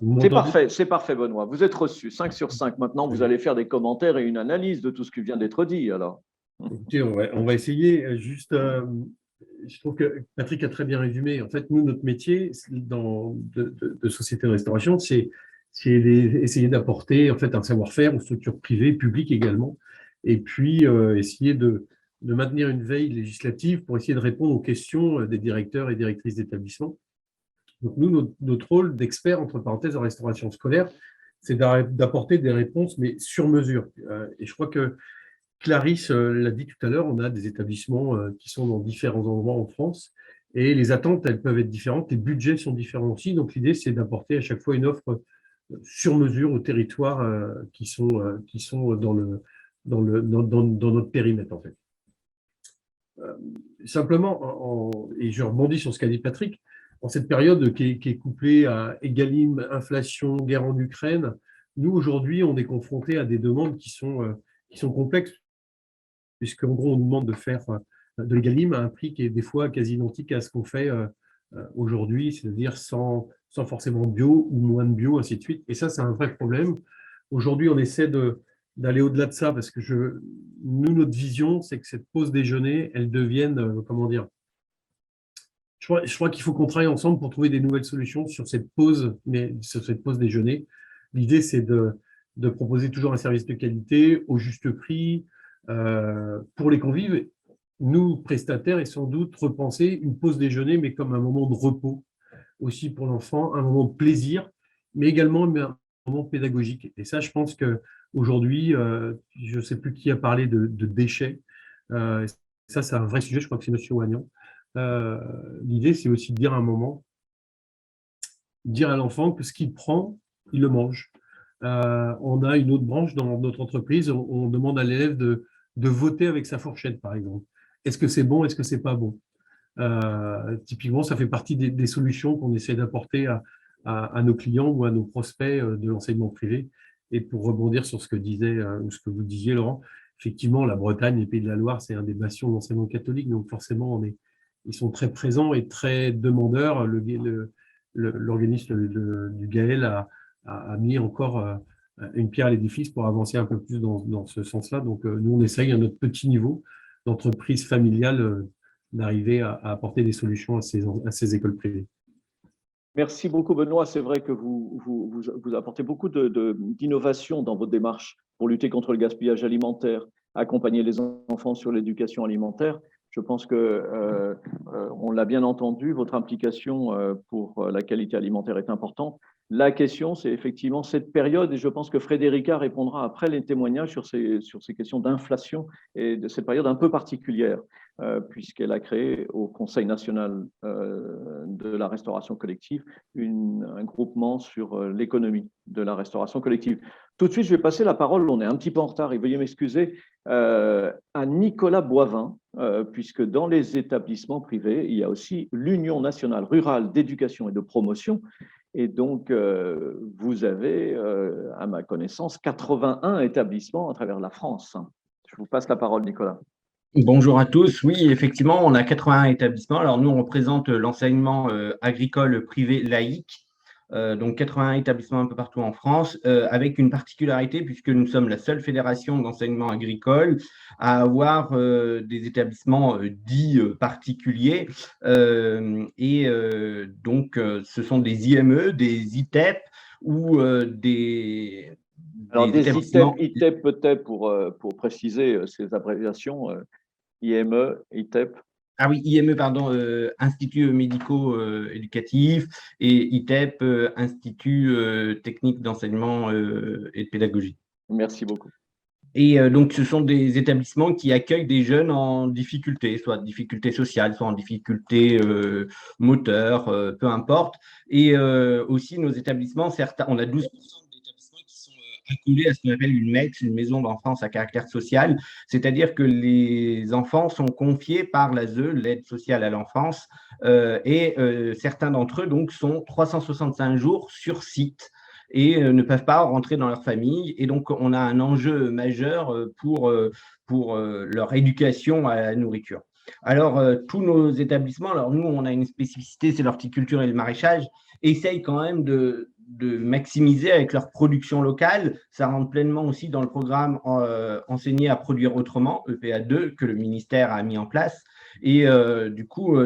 C'est parfait, Benoît. Vous êtes reçu, 5 sur 5. Maintenant, vous allez faire des commentaires et une analyse de tout ce qui vient d'être dit. Alors. Écoutez, on va essayer. Juste, je trouve que Patrick a très bien résumé. En fait, nous, notre métier de société de restauration, c'est essayer d'apporter en fait un savoir-faire aux structures privées, publiques également, et puis essayer de maintenir une veille législative pour essayer de répondre aux questions des directeurs et directrices d'établissements. Donc nous, notre rôle d'expert, entre parenthèses, en restauration scolaire, c'est d'apporter des réponses, mais sur mesure. Et je crois que Clarisse l'a dit tout à l'heure, on a des établissements qui sont dans différents endroits en France, et les attentes, elles peuvent être différentes, les budgets sont différents aussi. Donc l'idée, c'est d'apporter à chaque fois une offre sur mesure aux territoires qui sont dans notre périmètre, en fait. Simplement, et je rebondis sur ce qu'a dit Patrick, en cette période qui est couplée à Egalim, inflation, guerre en Ukraine, nous, aujourd'hui, on est confrontés à des demandes qui sont complexes, puisqu'en gros, on nous demande de faire de l'Egalim à un prix qui est des fois quasi identique à ce qu'on fait aujourd'hui, c'est-à-dire sans forcément bio ou moins de bio, ainsi de suite. Et ça, c'est un vrai problème. Aujourd'hui, on essaie d'aller au-delà de ça, parce que nous, notre vision, c'est que cette pause déjeuner, elle devienne, comment dire, je crois qu'il faut qu'on travaille ensemble pour trouver des nouvelles solutions sur cette pause déjeuner. L'idée, c'est de proposer toujours un service de qualité au juste prix pour les convives. Nous, prestataires, et sans doute repenser une pause déjeuner, mais comme un moment de repos aussi pour l'enfant, un moment de plaisir, mais également un moment pédagogique. Et ça, je pense qu'aujourd'hui, je ne sais plus qui a parlé de déchets. Ça, c'est un vrai sujet, je crois que c'est M. Wagnon. L'idée, c'est aussi de dire à un moment, dire à l'enfant que ce qu'il prend, il le mange. On a une autre branche dans notre entreprise, on demande à l'élève de voter avec sa fourchette, par exemple. Est-ce que c'est bon, est-ce que c'est pas bon? Typiquement, ça fait partie des solutions qu'on essaie d'apporter à nos clients ou à nos prospects de l'enseignement privé. Et pour rebondir sur ce que vous disiez, Laurent, effectivement, la Bretagne et Pays de la Loire, c'est un des bastions de l'enseignement catholique, donc forcément, ils sont très présents et très demandeurs. L'organisme du Gaël a mis encore une pierre à l'édifice pour avancer un peu plus dans ce sens-là. Donc, nous, on essaye à notre petit niveau d'entreprise familiale d'arriver à apporter des solutions à ces écoles privées. Merci beaucoup, Benoît. C'est vrai que vous apportez beaucoup d'innovation dans votre démarche pour lutter contre le gaspillage alimentaire, accompagner les enfants sur l'éducation alimentaire. Je pense que on l'a bien entendu, votre implication pour la qualité alimentaire est importante. La question, c'est effectivement cette période, et je pense que Frédérica répondra après les témoignages sur ces questions d'inflation et de cette période un peu particulière, puisqu'elle a créé au Conseil national de la restauration collective un groupement sur l'économie de la restauration collective. Tout de suite, je vais passer la parole, on est un petit peu en retard et veuillez m'excuser, à Nicolas Boivin, puisque dans les établissements privés, il y a aussi l'Union nationale rurale d'éducation et de promotion. Et donc, vous avez, à ma connaissance, 81 établissements à travers la France. Je vous passe la parole, Nicolas. Bonjour à tous. Oui, effectivement, on a 81 établissements. Alors, nous, on représente l'enseignement agricole privé laïque. Donc 81 établissements un peu partout en France, avec une particularité puisque nous sommes la seule fédération d'enseignement agricole à avoir des établissements dits particuliers. Donc, ce sont des IME, des ITEP ou des établissements… ITEP peut-être pour préciser ces abréviations, IME, ITEP. Ah oui, IME, pardon, Institut médico-éducatif, et ITEP, Institut technique d'enseignement et de pédagogie. Merci beaucoup. Et donc, ce sont des établissements qui accueillent des jeunes en difficulté, soit en difficulté sociale, soit en difficulté moteur, peu importe. Et aussi, nos établissements, certains, on a 12% d'établissements qui sont accolés à ce qu'on appelle une MEX, une maison d'enfance à caractère social, c'est-à-dire que les enfants sont confiés par l'ASE, l'aide sociale à l'enfance, et certains d'entre eux donc sont 365 jours sur site et ne peuvent pas rentrer dans leur famille. Et donc, on a un enjeu majeur pour leur éducation à la nourriture. Alors, tous nos établissements, alors nous, on a une spécificité, c'est l'horticulture et le maraîchage, essayent quand même de maximiser avec leur production locale. Ça rentre pleinement aussi dans le programme Enseigner à produire autrement, EPA2, que le ministère a mis en place. Et du coup,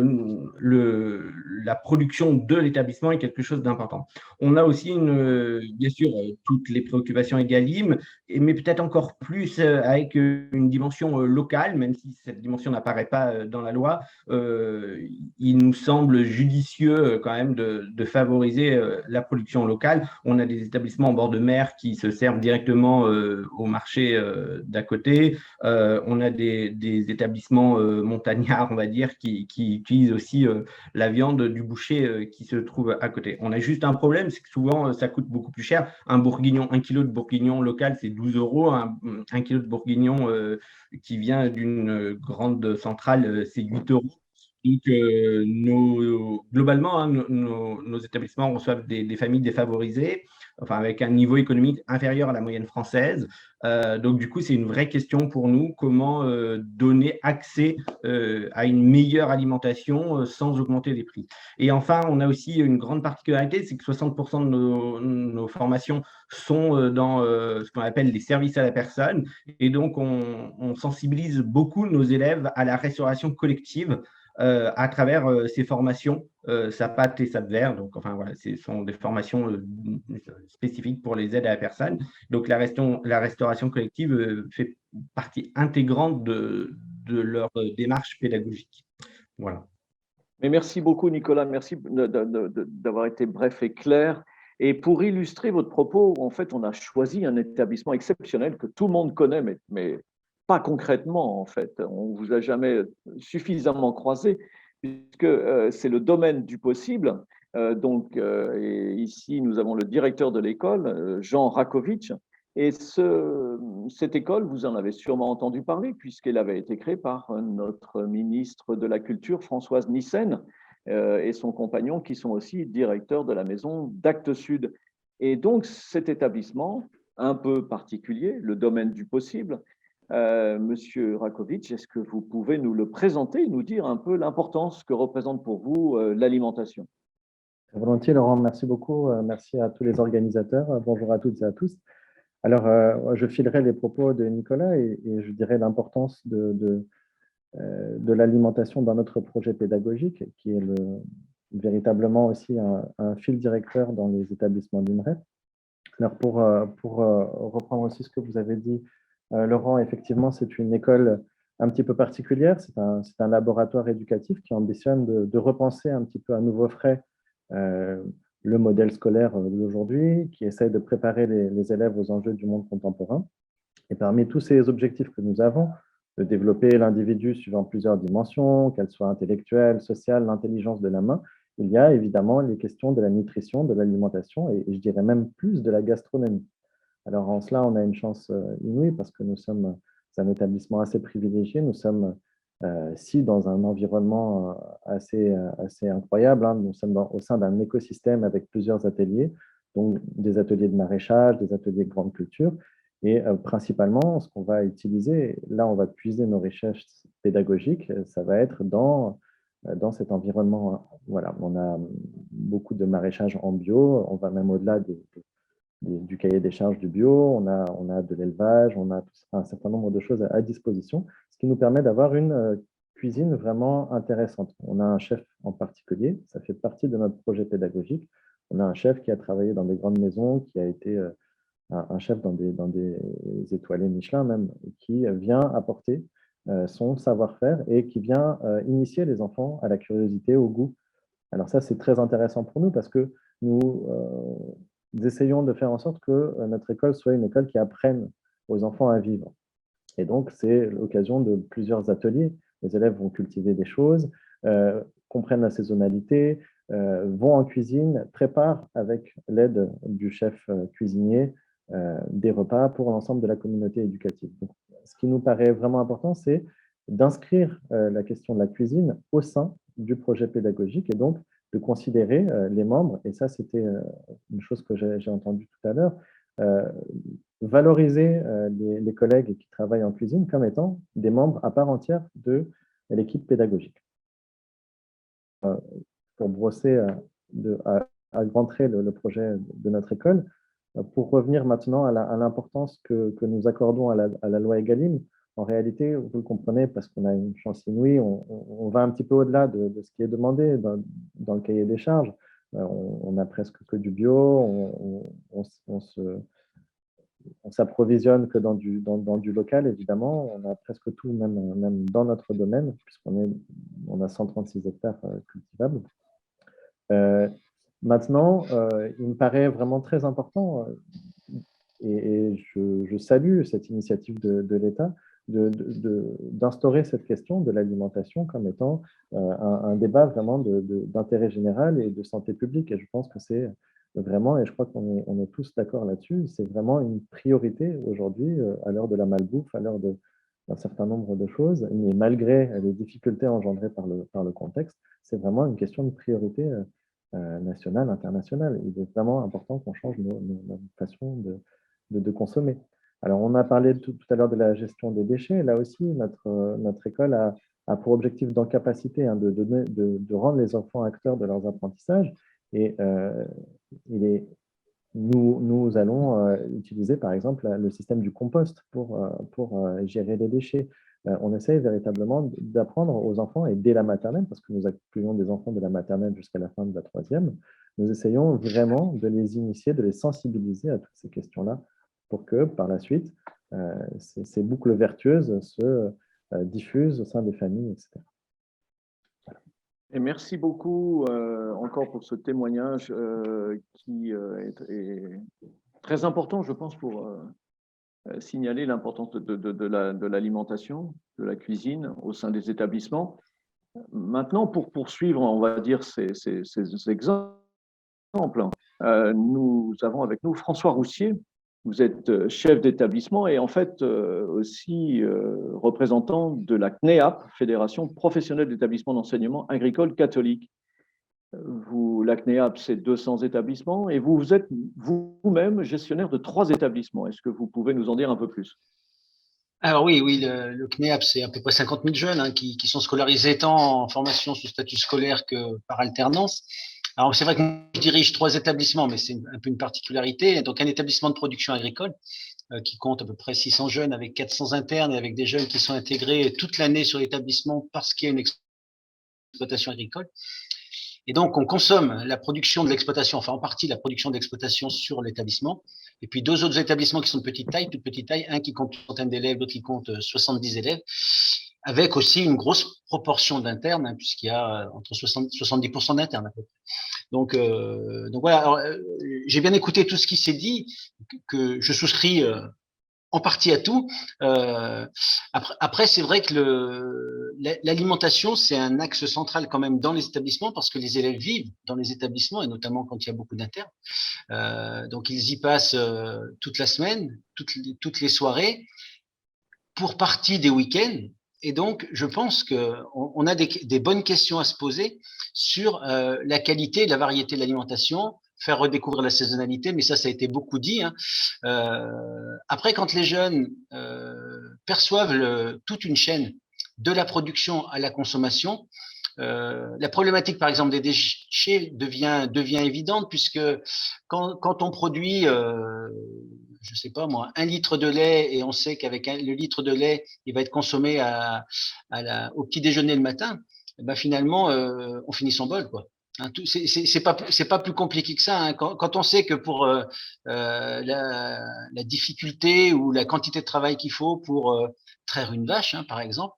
la production de l'établissement est quelque chose d'important. On a aussi, bien sûr, toutes les préoccupations Egalim, mais peut-être encore plus avec une dimension locale, même si cette dimension n'apparaît pas dans la loi. Il nous semble judicieux quand même de favoriser la production locale. On a des établissements en bord de mer qui se servent directement au marché d'à côté. On a des établissements montagnards, on va dire, qui utilisent aussi la viande du boucher qui se trouve à côté. On a juste un problème, c'est que souvent, ça coûte beaucoup plus cher. Un kilo de bourguignon local, c'est 12 euros. Un kilo de bourguignon qui vient d'une grande centrale, c'est 8 euros. Donc, globalement, hein, nos établissements reçoivent des familles défavorisées, enfin avec un niveau économique inférieur à la moyenne française. Donc, du coup, c'est une vraie question pour nous, comment donner accès à une meilleure alimentation sans augmenter les prix. Et enfin, on a aussi une grande particularité, c'est que 60% de nos formations sont dans ce qu'on appelle les services à la personne. Et donc, on sensibilise beaucoup nos élèves à la restauration collective à travers ces formations SAPAT et SAPVER. Donc, enfin, voilà, ce sont des formations spécifiques pour les aides à la personne. Donc, la restauration collective fait partie intégrante de leur démarche pédagogique. Voilà. Mais merci beaucoup, Nicolas. Merci d'avoir été bref et clair. Et pour illustrer votre propos, en fait, on a choisi un établissement exceptionnel que tout le monde connaît, mais pas concrètement, en fait. On ne vous a jamais suffisamment croisé, puisque c'est le domaine du possible. Et ici, nous avons le directeur de l'école, Jean Rakovic. Et cette école, vous en avez sûrement entendu parler, puisqu'elle avait été créée par notre ministre de la Culture, Françoise Nyssen, et son compagnon, qui sont aussi directeurs de la maison d'Actes Sud. Et donc, cet établissement, un peu particulier, le domaine du possible, Monsieur Rakovic, est-ce que vous pouvez nous le présenter, nous dire un peu l'importance que représente pour vous l'alimentation? Volontiers, Laurent, merci beaucoup. Merci à tous les organisateurs. Bonjour à toutes et à tous. Alors, je filerai les propos de Nicolas et je dirais l'importance de l'alimentation dans notre projet pédagogique, qui est véritablement aussi un fil directeur dans les établissements d'INREP. Alors, pour reprendre aussi ce que vous avez dit, Laurent, effectivement, c'est une école un petit peu particulière. C'est un laboratoire éducatif qui ambitionne de repenser un petit peu à nouveau frais le modèle scolaire d'aujourd'hui, qui essaye de préparer les élèves aux enjeux du monde contemporain. Et parmi tous ces objectifs que nous avons, de développer l'individu suivant plusieurs dimensions, qu'elles soient intellectuelles, sociales, l'intelligence de la main, il y a évidemment les questions de la nutrition, de l'alimentation et je dirais même plus de la gastronomie. Alors en cela, on a une chance inouïe parce que nous sommes un établissement assez privilégié. Nous sommes dans un environnement assez incroyable. Hein. Nous sommes au sein d'un écosystème avec plusieurs ateliers, donc des ateliers de maraîchage, des ateliers de grande culture. Et principalement, ce qu'on va utiliser, là, on va puiser nos recherches pédagogiques, ça va être dans cet environnement. Voilà, on a beaucoup de maraîchage en bio, on va même au-delà du cahier des charges du bio, on a de l'élevage, on a un certain nombre de choses à disposition, ce qui nous permet d'avoir une cuisine vraiment intéressante. On a un chef en particulier, ça fait partie de notre projet pédagogique. On a un chef qui a travaillé dans des grandes maisons, qui a été un chef dans des étoilés Michelin même, qui vient apporter son savoir-faire et qui vient initier les enfants à la curiosité, au goût. Alors ça, c'est très intéressant pour nous parce que nous essayons de faire en sorte que notre école soit une école qui apprenne aux enfants à vivre. Et donc, c'est l'occasion de plusieurs ateliers. Les élèves vont cultiver des choses, comprennent la saisonnalité, vont en cuisine, préparent avec l'aide du chef cuisinier des repas pour l'ensemble de la communauté éducative. Donc, ce qui nous paraît vraiment important, c'est d'inscrire la question de la cuisine au sein du projet pédagogique et donc de considérer les membres, et ça c'était une chose que j'ai entendue tout à l'heure, valoriser les collègues qui travaillent en cuisine comme étant des membres à part entière de l'équipe pédagogique. Pour brosser à grands traits le projet de notre école, pour revenir maintenant à l'importance que nous accordons à la loi EGalim, en réalité, vous le comprenez, parce qu'on a une chance inouïe, on va un petit peu au-delà de ce qui est demandé dans le cahier des charges. On a presque que du bio, on s'approvisionne que dans du local, évidemment. On a presque tout, même dans notre domaine, puisqu'on a 136 hectares cultivables. Maintenant, il me paraît vraiment très important, et je salue cette initiative de l'État, d'instaurer cette question de l'alimentation comme étant un débat vraiment d'intérêt général et de santé publique. Et je pense que c'est vraiment, et je crois qu'on est tous d'accord là-dessus, c'est vraiment une priorité aujourd'hui à l'heure de la malbouffe, à l'heure d'un certain nombre de choses, mais malgré les difficultés engendrées par le contexte, c'est vraiment une question de priorité nationale, internationale. Il est vraiment important qu'on change notre façon de consommer. Alors, on a parlé tout à l'heure de la gestion des déchets. Là aussi, notre école a pour objectif d'incapacité de rendre les enfants acteurs de leurs apprentissages. Et nous allons utiliser, par exemple, le système du compost pour gérer les déchets. On essaye véritablement d'apprendre aux enfants, et dès la maternelle, parce que nous accueillons des enfants de la maternelle jusqu'à la fin de la 3e, nous essayons vraiment de les initier, de les sensibiliser à toutes ces questions-là, pour que, par la suite, ces boucles vertueuses se diffusent au sein des familles, etc. Voilà. Et merci beaucoup encore pour ce témoignage qui est très important, je pense, pour signaler l'importance de l'alimentation, de la cuisine au sein des établissements. Maintenant, pour poursuivre, on va dire, ces exemples, nous avons avec nous François Roussier. Vous êtes chef d'établissement et en fait aussi représentant de la CNEAP, Fédération professionnelle d'établissements d'enseignement agricole catholique. La CNEAP, c'est 200 établissements et vous êtes vous-même gestionnaire de 3 établissements. Est-ce que vous pouvez nous en dire un peu plus ? Alors oui, le CNEAP, c'est à peu près 50 000 jeunes qui sont scolarisés tant en formation sous statut scolaire que par alternance. Alors c'est vrai que je dirige 3 établissements, mais c'est un peu une particularité. Donc un établissement de production agricole qui compte à peu près 600 jeunes avec 400 internes et avec des jeunes qui sont intégrés toute l'année sur l'établissement parce qu'il y a une exploitation agricole. Et donc, on consomme la production de l'exploitation, enfin en partie la production d'exploitation sur l'établissement. Et puis 2 autres établissements qui sont de petite taille, toute petite taille, un qui compte une centaine d'élèves, l'autre qui compte 70 élèves, avec aussi une grosse proportion d'internes, puisqu'il y a entre 70% d'internes à peu près. Donc voilà, alors, j'ai bien écouté tout ce qui s'est dit, que je souscris en partie à tout. Après, c'est vrai que l'alimentation, c'est un axe central quand même dans les établissements parce que les élèves vivent dans les établissements et notamment quand il y a beaucoup d'internes. Donc, ils y passent toute la semaine, toutes les soirées, pour partie des week-ends. Et donc, je pense qu'on a des bonnes questions à se poser sur la qualité et la variété de l'alimentation, faire redécouvrir la saisonnalité, mais ça a été beaucoup dit. Après, quand les jeunes perçoivent toute une chaîne de la production à la consommation, la problématique, par exemple, des déchets devient évidente puisque quand on produit, je sais pas moi, 1 litre de lait et on sait qu'avec le litre de lait, il va être consommé au petit déjeuner le matin, ben finalement, on finit son bol, quoi. C'est pas plus compliqué que ça. Quand on sait que pour la difficulté ou la quantité de travail qu'il faut pour traire une vache, hein, par exemple,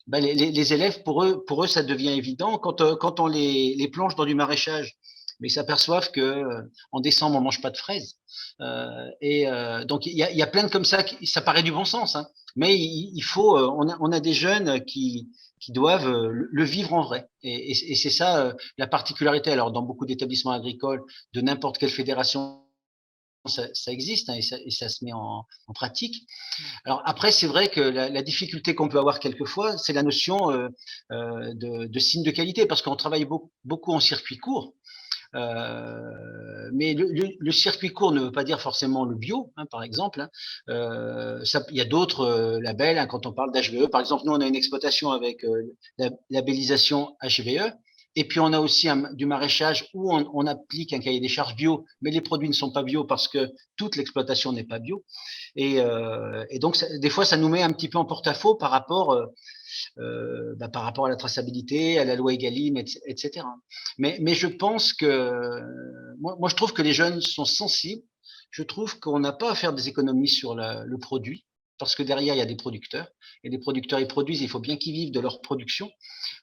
ben les élèves, pour eux, ça devient évident. Quand on les plonge dans du maraîchage, mais ils s'aperçoivent que en décembre, on mange pas de fraises. Donc, il y a plein de comme ça, ça paraît du bon sens, hein, mais il faut, on a des jeunes qui doivent le vivre en vrai. Et c'est ça la particularité. Alors, dans beaucoup d'établissements agricoles, de n'importe quelle fédération, ça existe, hein, et ça se met en pratique. Alors après, c'est vrai que la difficulté qu'on peut avoir quelquefois, c'est la notion de signe de qualité, parce qu'on travaille beaucoup en circuit court. Mais le circuit court ne veut pas dire forcément le bio, hein, par exemple. Hein. Il y a d'autres labels, hein, quand on parle d'HVE. Par exemple, nous, on a une exploitation avec la labellisation HVE. Et puis, on a aussi du maraîchage où on applique un cahier des charges bio, mais les produits ne sont pas bio parce que toute l'exploitation n'est pas bio. Et donc, des fois, ça nous met un petit peu en porte-à-faux par rapport à la traçabilité, à la loi Egalim, etc. Mais je pense que, moi, je trouve que les jeunes sont sensibles. Je trouve qu'on n'a pas à faire des économies sur le produit, parce que derrière, il y a des producteurs. Et les producteurs, ils produisent, il faut bien qu'ils vivent de leur production.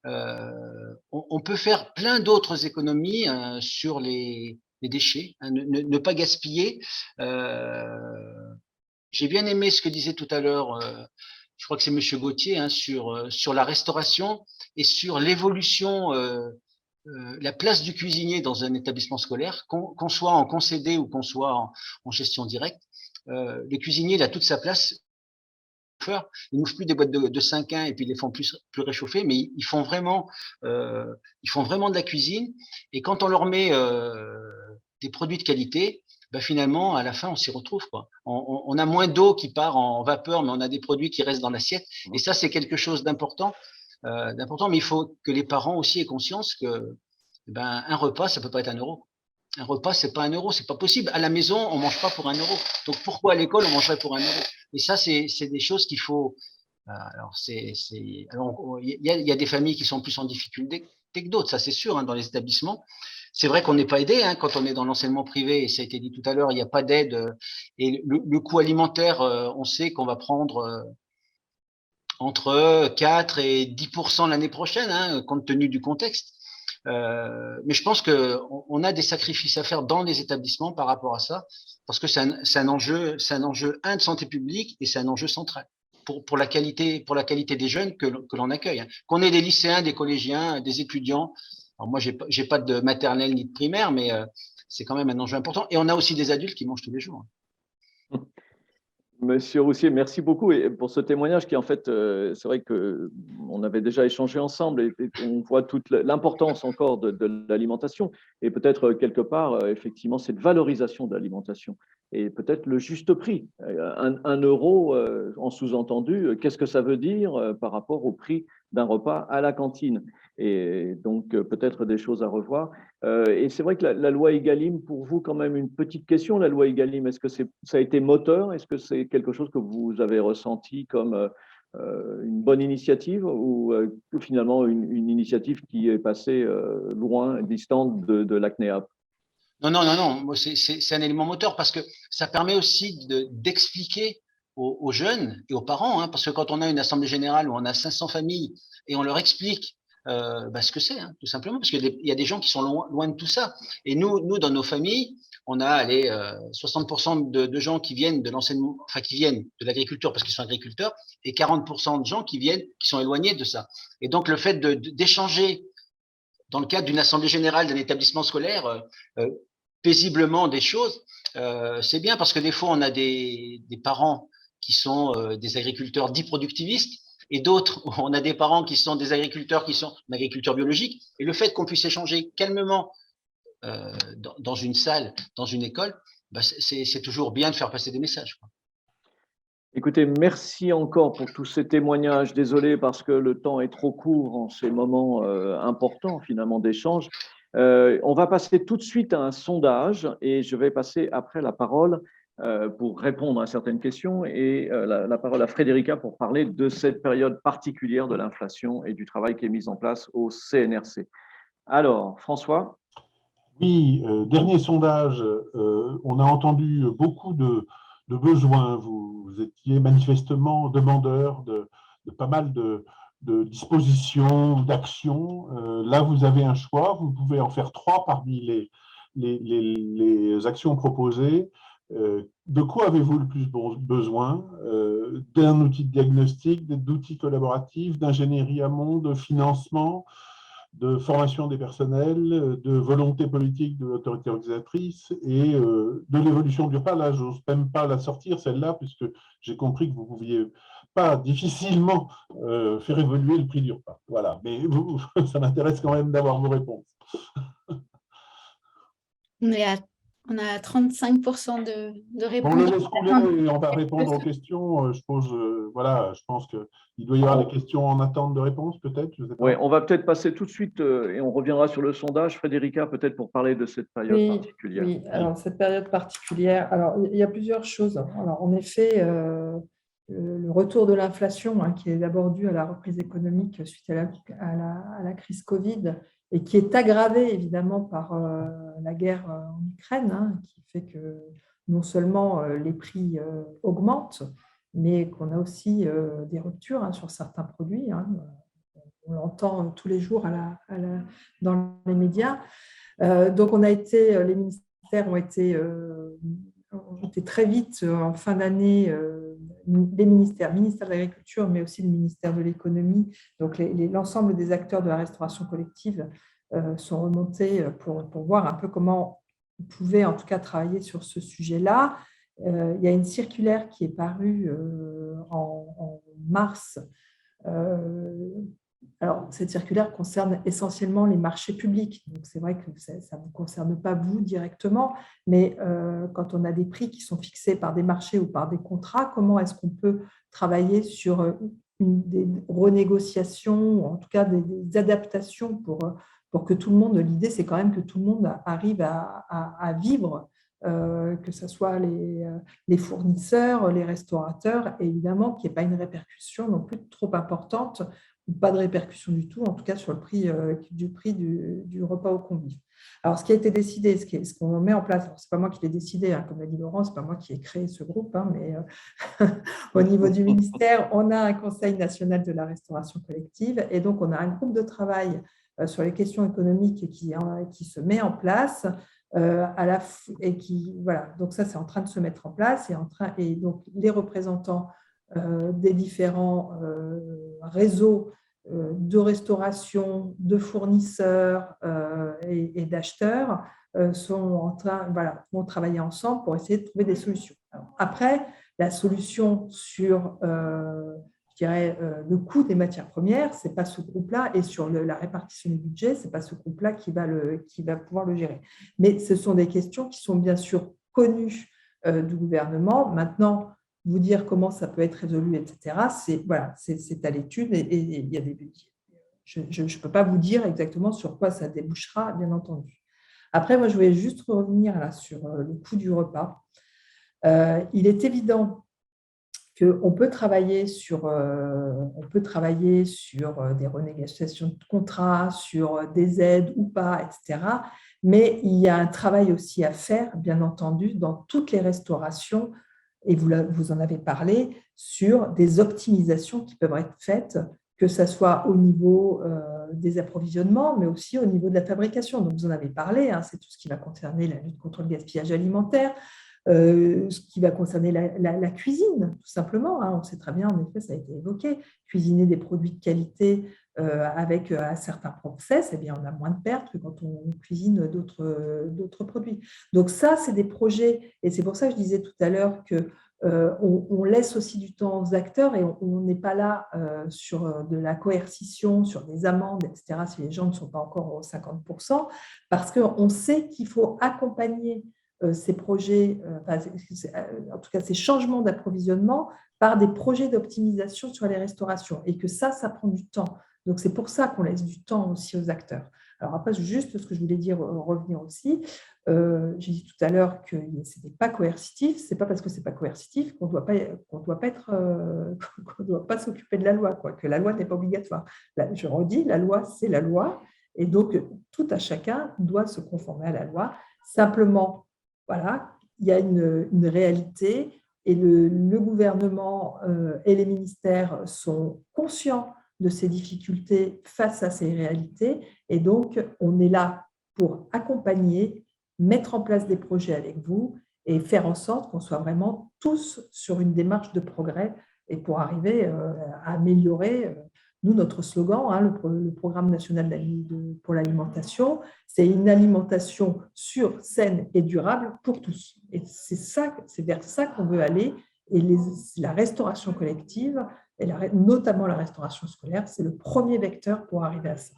On peut faire plein d'autres économies sur les déchets, hein, ne pas gaspiller. J'ai bien aimé ce que disait tout à l'heure, je crois que c'est Monsieur Gauthier, hein, sur la restauration et sur l'évolution, la place du cuisinier dans un établissement scolaire, qu'on soit en concédé ou qu'on soit en gestion directe. Le cuisinier, il a toute sa place. Ils n'ouvrent plus des boîtes de 5-1 et puis ils les font plus réchauffer, mais ils font vraiment de la cuisine. Et quand on leur met des produits de qualité, ben finalement, à la fin, on s'y retrouve, quoi. On a moins d'eau qui part en vapeur, mais on a des produits qui restent dans l'assiette. Et ça, c'est quelque chose d'important. Mais il faut que les parents aussi aient conscience que un repas, ça peut pas être 1 euro. Un repas, c'est pas 1 euro, c'est pas possible. À la maison, on mange pas pour 1 euro. Donc pourquoi à l'école, on mangerait pour 1 euro? Et ça, c'est des choses qu'il faut. Alors, il y a des familles qui sont plus en difficulté que d'autres, ça c'est sûr, hein, dans les établissements. C'est vrai qu'on n'est pas aidé, hein, quand on est dans l'enseignement privé, et ça a été dit tout à l'heure, il n'y a pas d'aide. Et le coût alimentaire, on sait qu'on va prendre entre 4 et 10% l'année prochaine, hein, compte tenu du contexte. Mais je pense qu'on a des sacrifices à faire dans les établissements par rapport à ça, parce que c'est un enjeu de santé publique et c'est un enjeu central pour la qualité des jeunes que l'on accueille. Hein. Qu'on ait des lycéens, des collégiens, des étudiants. Alors moi, j'ai pas de maternelle ni de primaire, mais c'est quand même un enjeu important. Et on a aussi des adultes qui mangent tous les jours. Monsieur Roussier, merci beaucoup et pour ce témoignage qui, en fait, c'est vrai qu'on avait déjà échangé ensemble et on voit toute l'importance encore de l'alimentation et peut-être quelque part, effectivement, cette valorisation de l'alimentation et peut-être le juste prix. 1 euro en sous-entendu, qu'est-ce que ça veut dire par rapport au prix d'un repas à la cantine? Et donc, peut-être des choses à revoir. Et c'est vrai que la loi Egalim, pour vous, quand même, une petite question, la loi Egalim, est-ce que ça a été moteur? Est-ce que c'est quelque chose que vous avez ressenti comme une bonne initiative ou finalement une initiative qui est passée loin, distante de la CNEAP? Non. C'est un élément moteur parce que ça permet aussi d'expliquer aux jeunes et aux parents, hein, parce que quand on a une assemblée générale où on a 500 familles et on leur explique ce que c'est, hein, tout simplement, parce qu'il y a des gens qui sont loin de tout ça. Et nous, dans nos familles, on a 60% de gens qui viennent de l'enseignement, enfin qui viennent de l'agriculture parce qu'ils sont agriculteurs, et 40% de gens qui sont éloignés de ça. Et donc le fait d'échanger dans le cadre d'une assemblée générale d'un établissement scolaire paisiblement des choses, c'est bien parce que des fois on a des parents qui sont des agriculteurs dits productivistes et d'autres, on a des parents qui sont des agriculteurs qui sont en agriculture biologique, et le fait qu'on puisse échanger calmement dans une salle, dans une école, c'est toujours bien de faire passer des messages, quoi. Écoutez, merci encore pour tous ces témoignages. Désolé parce que le temps est trop court en ces moments importants finalement d'échange. On va passer tout de suite à un sondage et je vais passer après la parole pour répondre à certaines questions et la parole à Frédérica pour parler de cette période particulière de l'inflation et du travail qui est mis en place au CNRC. Alors, François? Oui, dernier sondage, on a entendu beaucoup besoins. Vous étiez manifestement demandeur de pas mal de dispositions, d'actions. Là, vous avez un choix. Vous pouvez en faire 3 parmi les actions proposées. De quoi avez-vous le plus besoin? D'un outil de diagnostic, d'outils collaboratifs, d'ingénierie amont, de financement, de formation des personnels, de volonté politique de l'autorité organisatrice et de l'évolution du repas. Là, je n'ose même pas la sortir, celle-là, puisque j'ai compris que vous ne pouviez pas difficilement faire évoluer le prix du repas. Voilà, mais ça m'intéresse quand même d'avoir vos réponses. On a 35% de réponses. On le laisse couler et on va répondre aux questions. Je pense qu'il doit y avoir des questions en attente de réponse, peut-être. Oui, on va peut-être passer tout de suite et on reviendra sur le sondage. Frédérica, peut-être pour parler de cette période particulière. Oui, alors cette période particulière, alors il y a plusieurs choses. Alors en effet, le retour de l'inflation, qui est d'abord dû à la reprise économique suite à la crise Covid, et qui est aggravé évidemment par la guerre en Ukraine, qui fait que non seulement les prix augmentent, mais qu'on a aussi des ruptures sur certains produits. On l'entend tous les jours dans les médias. Donc, les ministères ont été très vite en fin d'année, les ministère de l'Agriculture, mais aussi le ministère de l'Économie. Donc, l'ensemble des acteurs de la restauration collective sont remontés pour voir un peu comment on pouvait en tout cas travailler sur ce sujet-là. Il y a une circulaire qui est parue en mars. Alors, cette circulaire concerne essentiellement les marchés publics. Donc, c'est vrai que ça ne vous concerne pas vous directement, mais quand on a des prix qui sont fixés par des marchés ou par des contrats, comment est-ce qu'on peut travailler sur des renégociations, ou en tout cas des adaptations pour que tout le monde, l'idée c'est quand même que tout le monde arrive à vivre, que ce soit les fournisseurs, les restaurateurs, et évidemment qu'il n'y ait pas une répercussion non plus trop importante, ou pas de répercussion du tout, en tout cas sur le prix du repas aux convives. Alors, ce qui a été décidé, ce qu'on met en place, ce n'est pas moi qui l'ai décidé, comme l'a dit Laurent, ce n'est pas moi qui ai créé ce groupe, mais au niveau du ministère, on a un Conseil national de la restauration collective, et donc on a un groupe de travail sur les questions économiques qui se met en place, donc ça c'est en train de se mettre en place, et donc les représentants des différents réseaux de restauration, de fournisseurs et d'acheteurs vont travailler ensemble pour essayer de trouver des solutions. Alors, après, la solution sur le coût des matières premières, ce n'est pas ce groupe-là, et sur la répartition du budget, ce n'est pas ce groupe-là qui va pouvoir le gérer. Mais ce sont des questions qui sont bien sûr connues du gouvernement. Maintenant, vous dire comment ça peut être résolu, etc., c'est à l'étude, et il y a je ne peux pas vous dire exactement sur quoi ça débouchera, bien entendu. Après, moi, je voulais juste revenir là, sur le coût du repas. Il est évident qu'on peut travailler sur des renégociations de contrats, sur des aides ou pas, etc. Mais il y a un travail aussi à faire, bien entendu, dans toutes les restaurations, et vous en avez parlé, sur des optimisations qui peuvent être faites, que ce soit au niveau des approvisionnements, mais aussi au niveau de la fabrication. Donc, vous en avez parlé, c'est tout ce qui va concerner la lutte contre le gaspillage alimentaire, ce qui va concerner la cuisine, tout simplement. On sait très bien, en effet, ça a été évoqué, cuisiner des produits de qualité avec un certain process, eh bien, on a moins de pertes que quand on cuisine d'autres produits. Donc ça, c'est des projets, et c'est pour ça que je disais tout à l'heure qu'on laisse aussi du temps aux acteurs, et on n'est pas là sur de la coercition, sur des amendes, etc., si les gens ne sont pas encore aux 50%, parce qu'on sait qu'il faut accompagner ces projets, en tout cas ces changements d'approvisionnement, par des projets d'optimisation sur les restaurations, et que ça prend du temps. Donc, c'est pour ça qu'on laisse du temps aussi aux acteurs. Alors après, juste ce que je voulais dire, revenir aussi, j'ai dit tout à l'heure que ce n'était pas coercitif. Ce n'est pas parce que ce n'est pas coercitif qu'on ne doit pas s'occuper de la loi, que la loi n'est pas obligatoire. Là, je redis, la loi, c'est la loi, et donc tout à chacun doit se conformer à la loi. Simplement, voilà, il y a une réalité. Et le gouvernement et les ministères sont conscients de ces difficultés face à ces réalités. Et donc, on est là pour accompagner, mettre en place des projets avec vous et faire en sorte qu'on soit vraiment tous sur une démarche de progrès et pour arriver à améliorer, nous, notre slogan, le programme national pour l'alimentation, c'est une alimentation sûre, saine et durable pour tous. Et c'est vers ça qu'on veut aller. Et la restauration collective, et notamment la restauration scolaire, c'est le premier vecteur pour arriver à ça.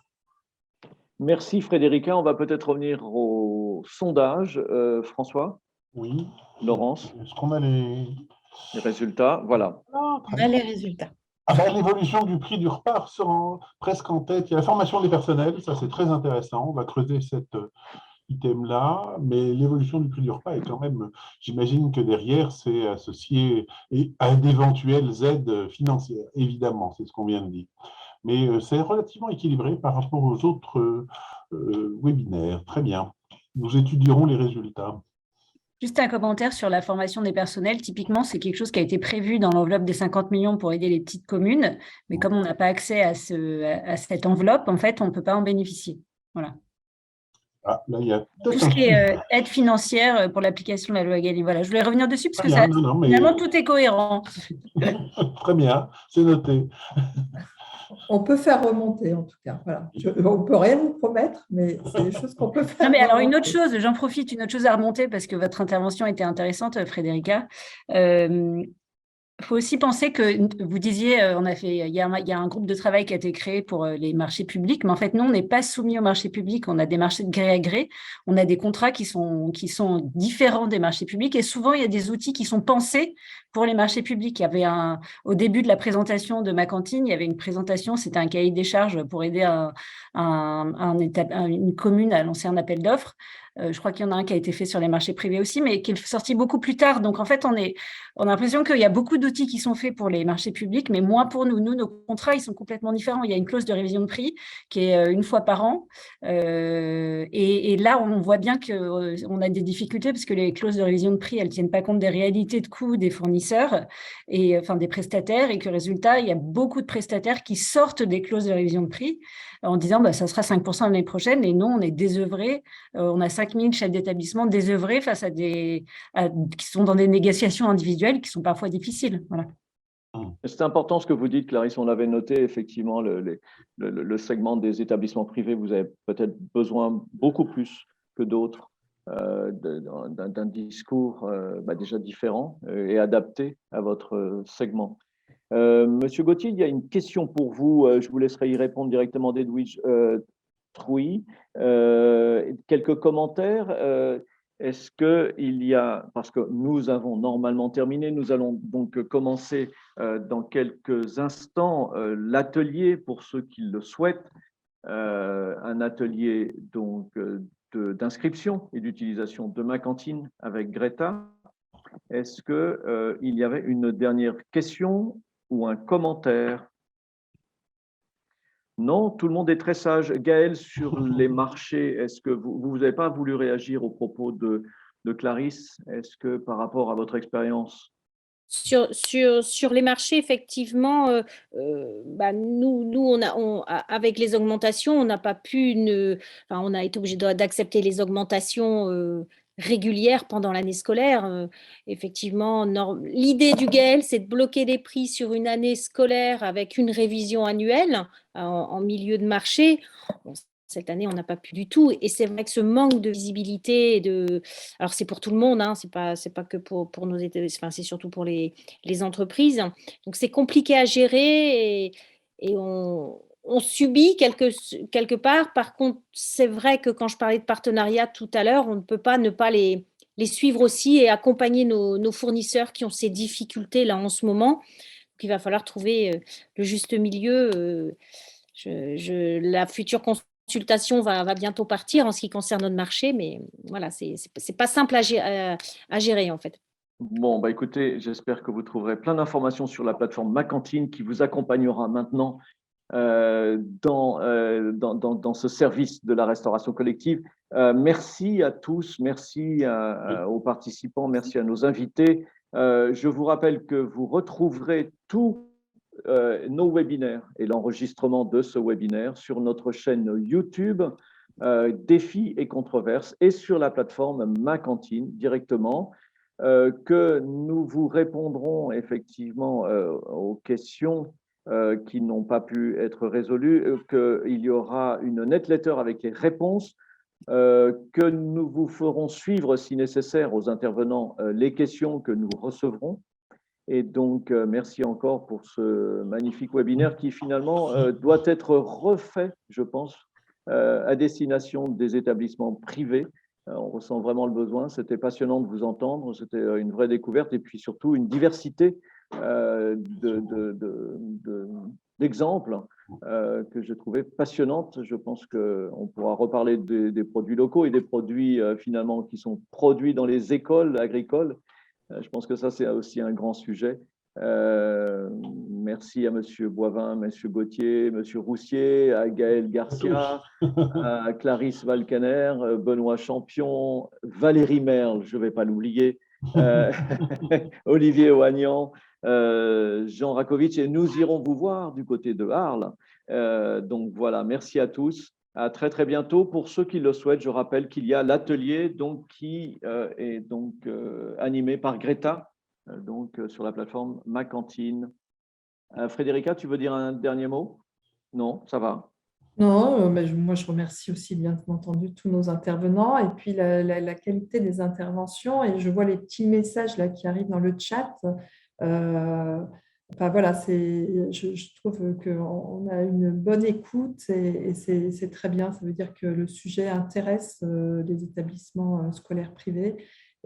Merci Frédérica. On va peut-être revenir au sondage. François? Oui. Laurence? Est-ce qu'on a les résultats? Voilà. On a les résultats. L'évolution du prix du repas sera presque en tête. Il y a la formation des personnels, ça c'est très intéressant. On va creuser cet item-là, mais l'évolution du prix du repas est quand même, j'imagine que derrière, c'est associé à d'éventuelles aides financières, évidemment, c'est ce qu'on vient de dire. Mais c'est relativement équilibré par rapport aux autres webinaires. Très bien. Nous étudierons les résultats. Juste un commentaire sur la formation des personnels. Typiquement, c'est quelque chose qui a été prévu dans l'enveloppe des 50 millions pour aider les petites communes. Mais comme on n'a pas accès à cette enveloppe, en fait, on ne peut pas en bénéficier. Voilà. Ah, là, il y a Tout ce qui est aide financière pour l'application de la loi Egalim. Voilà, je voulais revenir dessus parce que finalement, tout est cohérent. Très bien, c'est noté. On peut faire remonter, en tout cas. Voilà. On ne peut rien vous promettre, mais c'est des choses qu'on peut faire. Non, mais alors, une autre chose, j'en profite, une autre chose à remonter parce que votre intervention était intéressante, Frédérica. Il faut aussi penser que vous disiez, il y a un groupe de travail qui a été créé pour les marchés publics, mais en fait, nous, on n'est pas soumis aux marchés publics. On a des marchés de gré à gré. On a des contrats qui sont différents des marchés publics et souvent, il y a des outils qui sont pensés pour les marchés publics. Il y avait au début de la présentation de ma cantine, il y avait une présentation, c'était un cahier des charges pour aider une commune à lancer un appel d'offres. Je crois qu'il y en a un qui a été fait sur les marchés privés aussi, mais qui est sorti beaucoup plus tard. Donc, en fait, on a l'impression qu'il y a beaucoup d'outils qui sont faits pour les marchés publics, mais moins pour nous. Nous, nos contrats, ils sont complètement différents. Il y a une clause de révision de prix qui est une fois par an. Et là, on voit bien qu'on a des difficultés parce que les clauses de révision de prix, elles ne tiennent pas compte des réalités de coûts des fournisseurs, enfin des prestataires, et que résultat, il y a beaucoup de prestataires qui sortent des clauses de révision de prix en disant ça sera 5% l'année prochaine. Et non, on est désœuvré. On a 5000 chefs d'établissement désœuvrés face à qui sont dans des négociations individuelles qui sont parfois difficiles. Voilà. C'est important ce que vous dites, Clarisse. On avait noté effectivement le segment des établissements privés. Vous avez peut-être besoin beaucoup plus que d'autres d'un discours déjà différent et adapté à votre segment. Monsieur Gauthier, il y a une question pour vous. Je vous laisserai y répondre directement d'Edwige Trouy. Quelques commentaires. Est-ce qu'il y a, parce que nous avons normalement terminé, nous allons donc commencer dans quelques instants l'atelier pour ceux qui le souhaitent, un atelier donc d'inscription et d'utilisation de ma cantine avec Greta. Est-ce qu'il y avait une dernière question ou un commentaire? Non, tout le monde est très sage. Gaël, sur les marchés, est-ce que vous n'avez pas voulu réagir aux propos de Clarisse? Est-ce que par rapport à votre expérience? Sur les marchés, effectivement, nous avec les augmentations, on n'a pas pu, on a été obligé d'accepter les augmentations régulières pendant l'année scolaire. Effectivement, l'idée du GAEL, c'est de bloquer des prix sur une année scolaire avec une révision annuelle en milieu de marché. Bon, cette année, on n'a pas pu du tout. Et c'est vrai que ce manque de visibilité, alors c'est pour tout le monde, c'est pas que pour nos établissements, c'est surtout pour les entreprises. Donc c'est compliqué à gérer et on subit quelque part. Par contre, c'est vrai que quand je parlais de partenariat tout à l'heure, on ne peut pas ne pas les suivre aussi et accompagner nos fournisseurs qui ont ces difficultés là en ce moment. Donc il va falloir trouver le juste milieu. La future consultation va bientôt partir en ce qui concerne notre marché, mais voilà, c'est pas simple à gérer en fait. Bon, écoutez, j'espère que vous trouverez plein d'informations sur la plateforme Ma Cantine qui vous accompagnera maintenant dans ce service de la restauration collective. Merci à tous, merci aux participants, merci à nos invités. Je vous rappelle que vous retrouverez tous nos webinaires et l'enregistrement de ce webinaire sur notre chaîne YouTube Défis et controverses et sur la plateforme Ma Cantine directement, que nous vous répondrons effectivement aux questions qui n'ont pas pu être résolues, qu'il y aura une newsletter avec les réponses, que nous vous ferons suivre si nécessaire aux intervenants les questions que nous recevrons. Et donc, merci encore pour ce magnifique webinaire qui finalement doit être refait, je pense, à destination des établissements privés. On ressent vraiment le besoin. C'était passionnant de vous entendre. C'était une vraie découverte et puis surtout une diversité d'exemples que je trouvais passionnantes. Je pense qu'on pourra reparler des produits locaux et des produits finalement qui sont produits dans les écoles agricoles. Je pense que ça, c'est aussi un grand sujet. Merci à M. Boivin, M. Gauthier, M. Roussier, à Gaël Garcia, à Clarisse Valcaner, Benoît Champion, Valérie Merle, je ne vais pas l'oublier, Olivier Oignan, Jean Rakovic, et nous irons vous voir du côté de Arles. Donc voilà, merci à tous. À très très bientôt. Pour ceux qui le souhaitent, je rappelle qu'il y a l'atelier qui est animé par Greta sur la plateforme Ma Cantine. Frédérica, tu veux dire un dernier mot? Non, ça va. Non, mais moi je remercie aussi bien entendu tous nos intervenants et puis la qualité des interventions, et je vois les petits messages là qui arrivent dans le chat. Enfin, voilà, je trouve qu'on a une bonne écoute et c'est très bien. Ça veut dire que le sujet intéresse les établissements scolaires privés.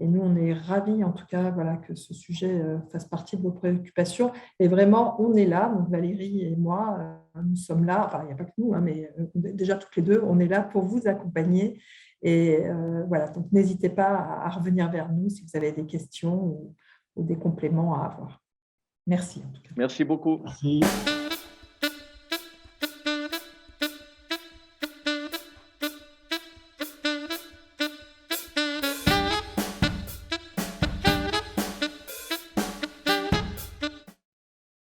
Et nous, on est ravis, en tout cas, voilà, que ce sujet fasse partie de vos préoccupations. Et vraiment, on est là, donc Valérie et moi, nous sommes là. Enfin, il n'y a pas que nous, hein, mais déjà toutes les deux, on est là pour vous accompagner. Et voilà, donc n'hésitez pas à revenir vers nous si vous avez des questions ou des compléments à avoir. Merci. En tout cas. Merci beaucoup. Merci.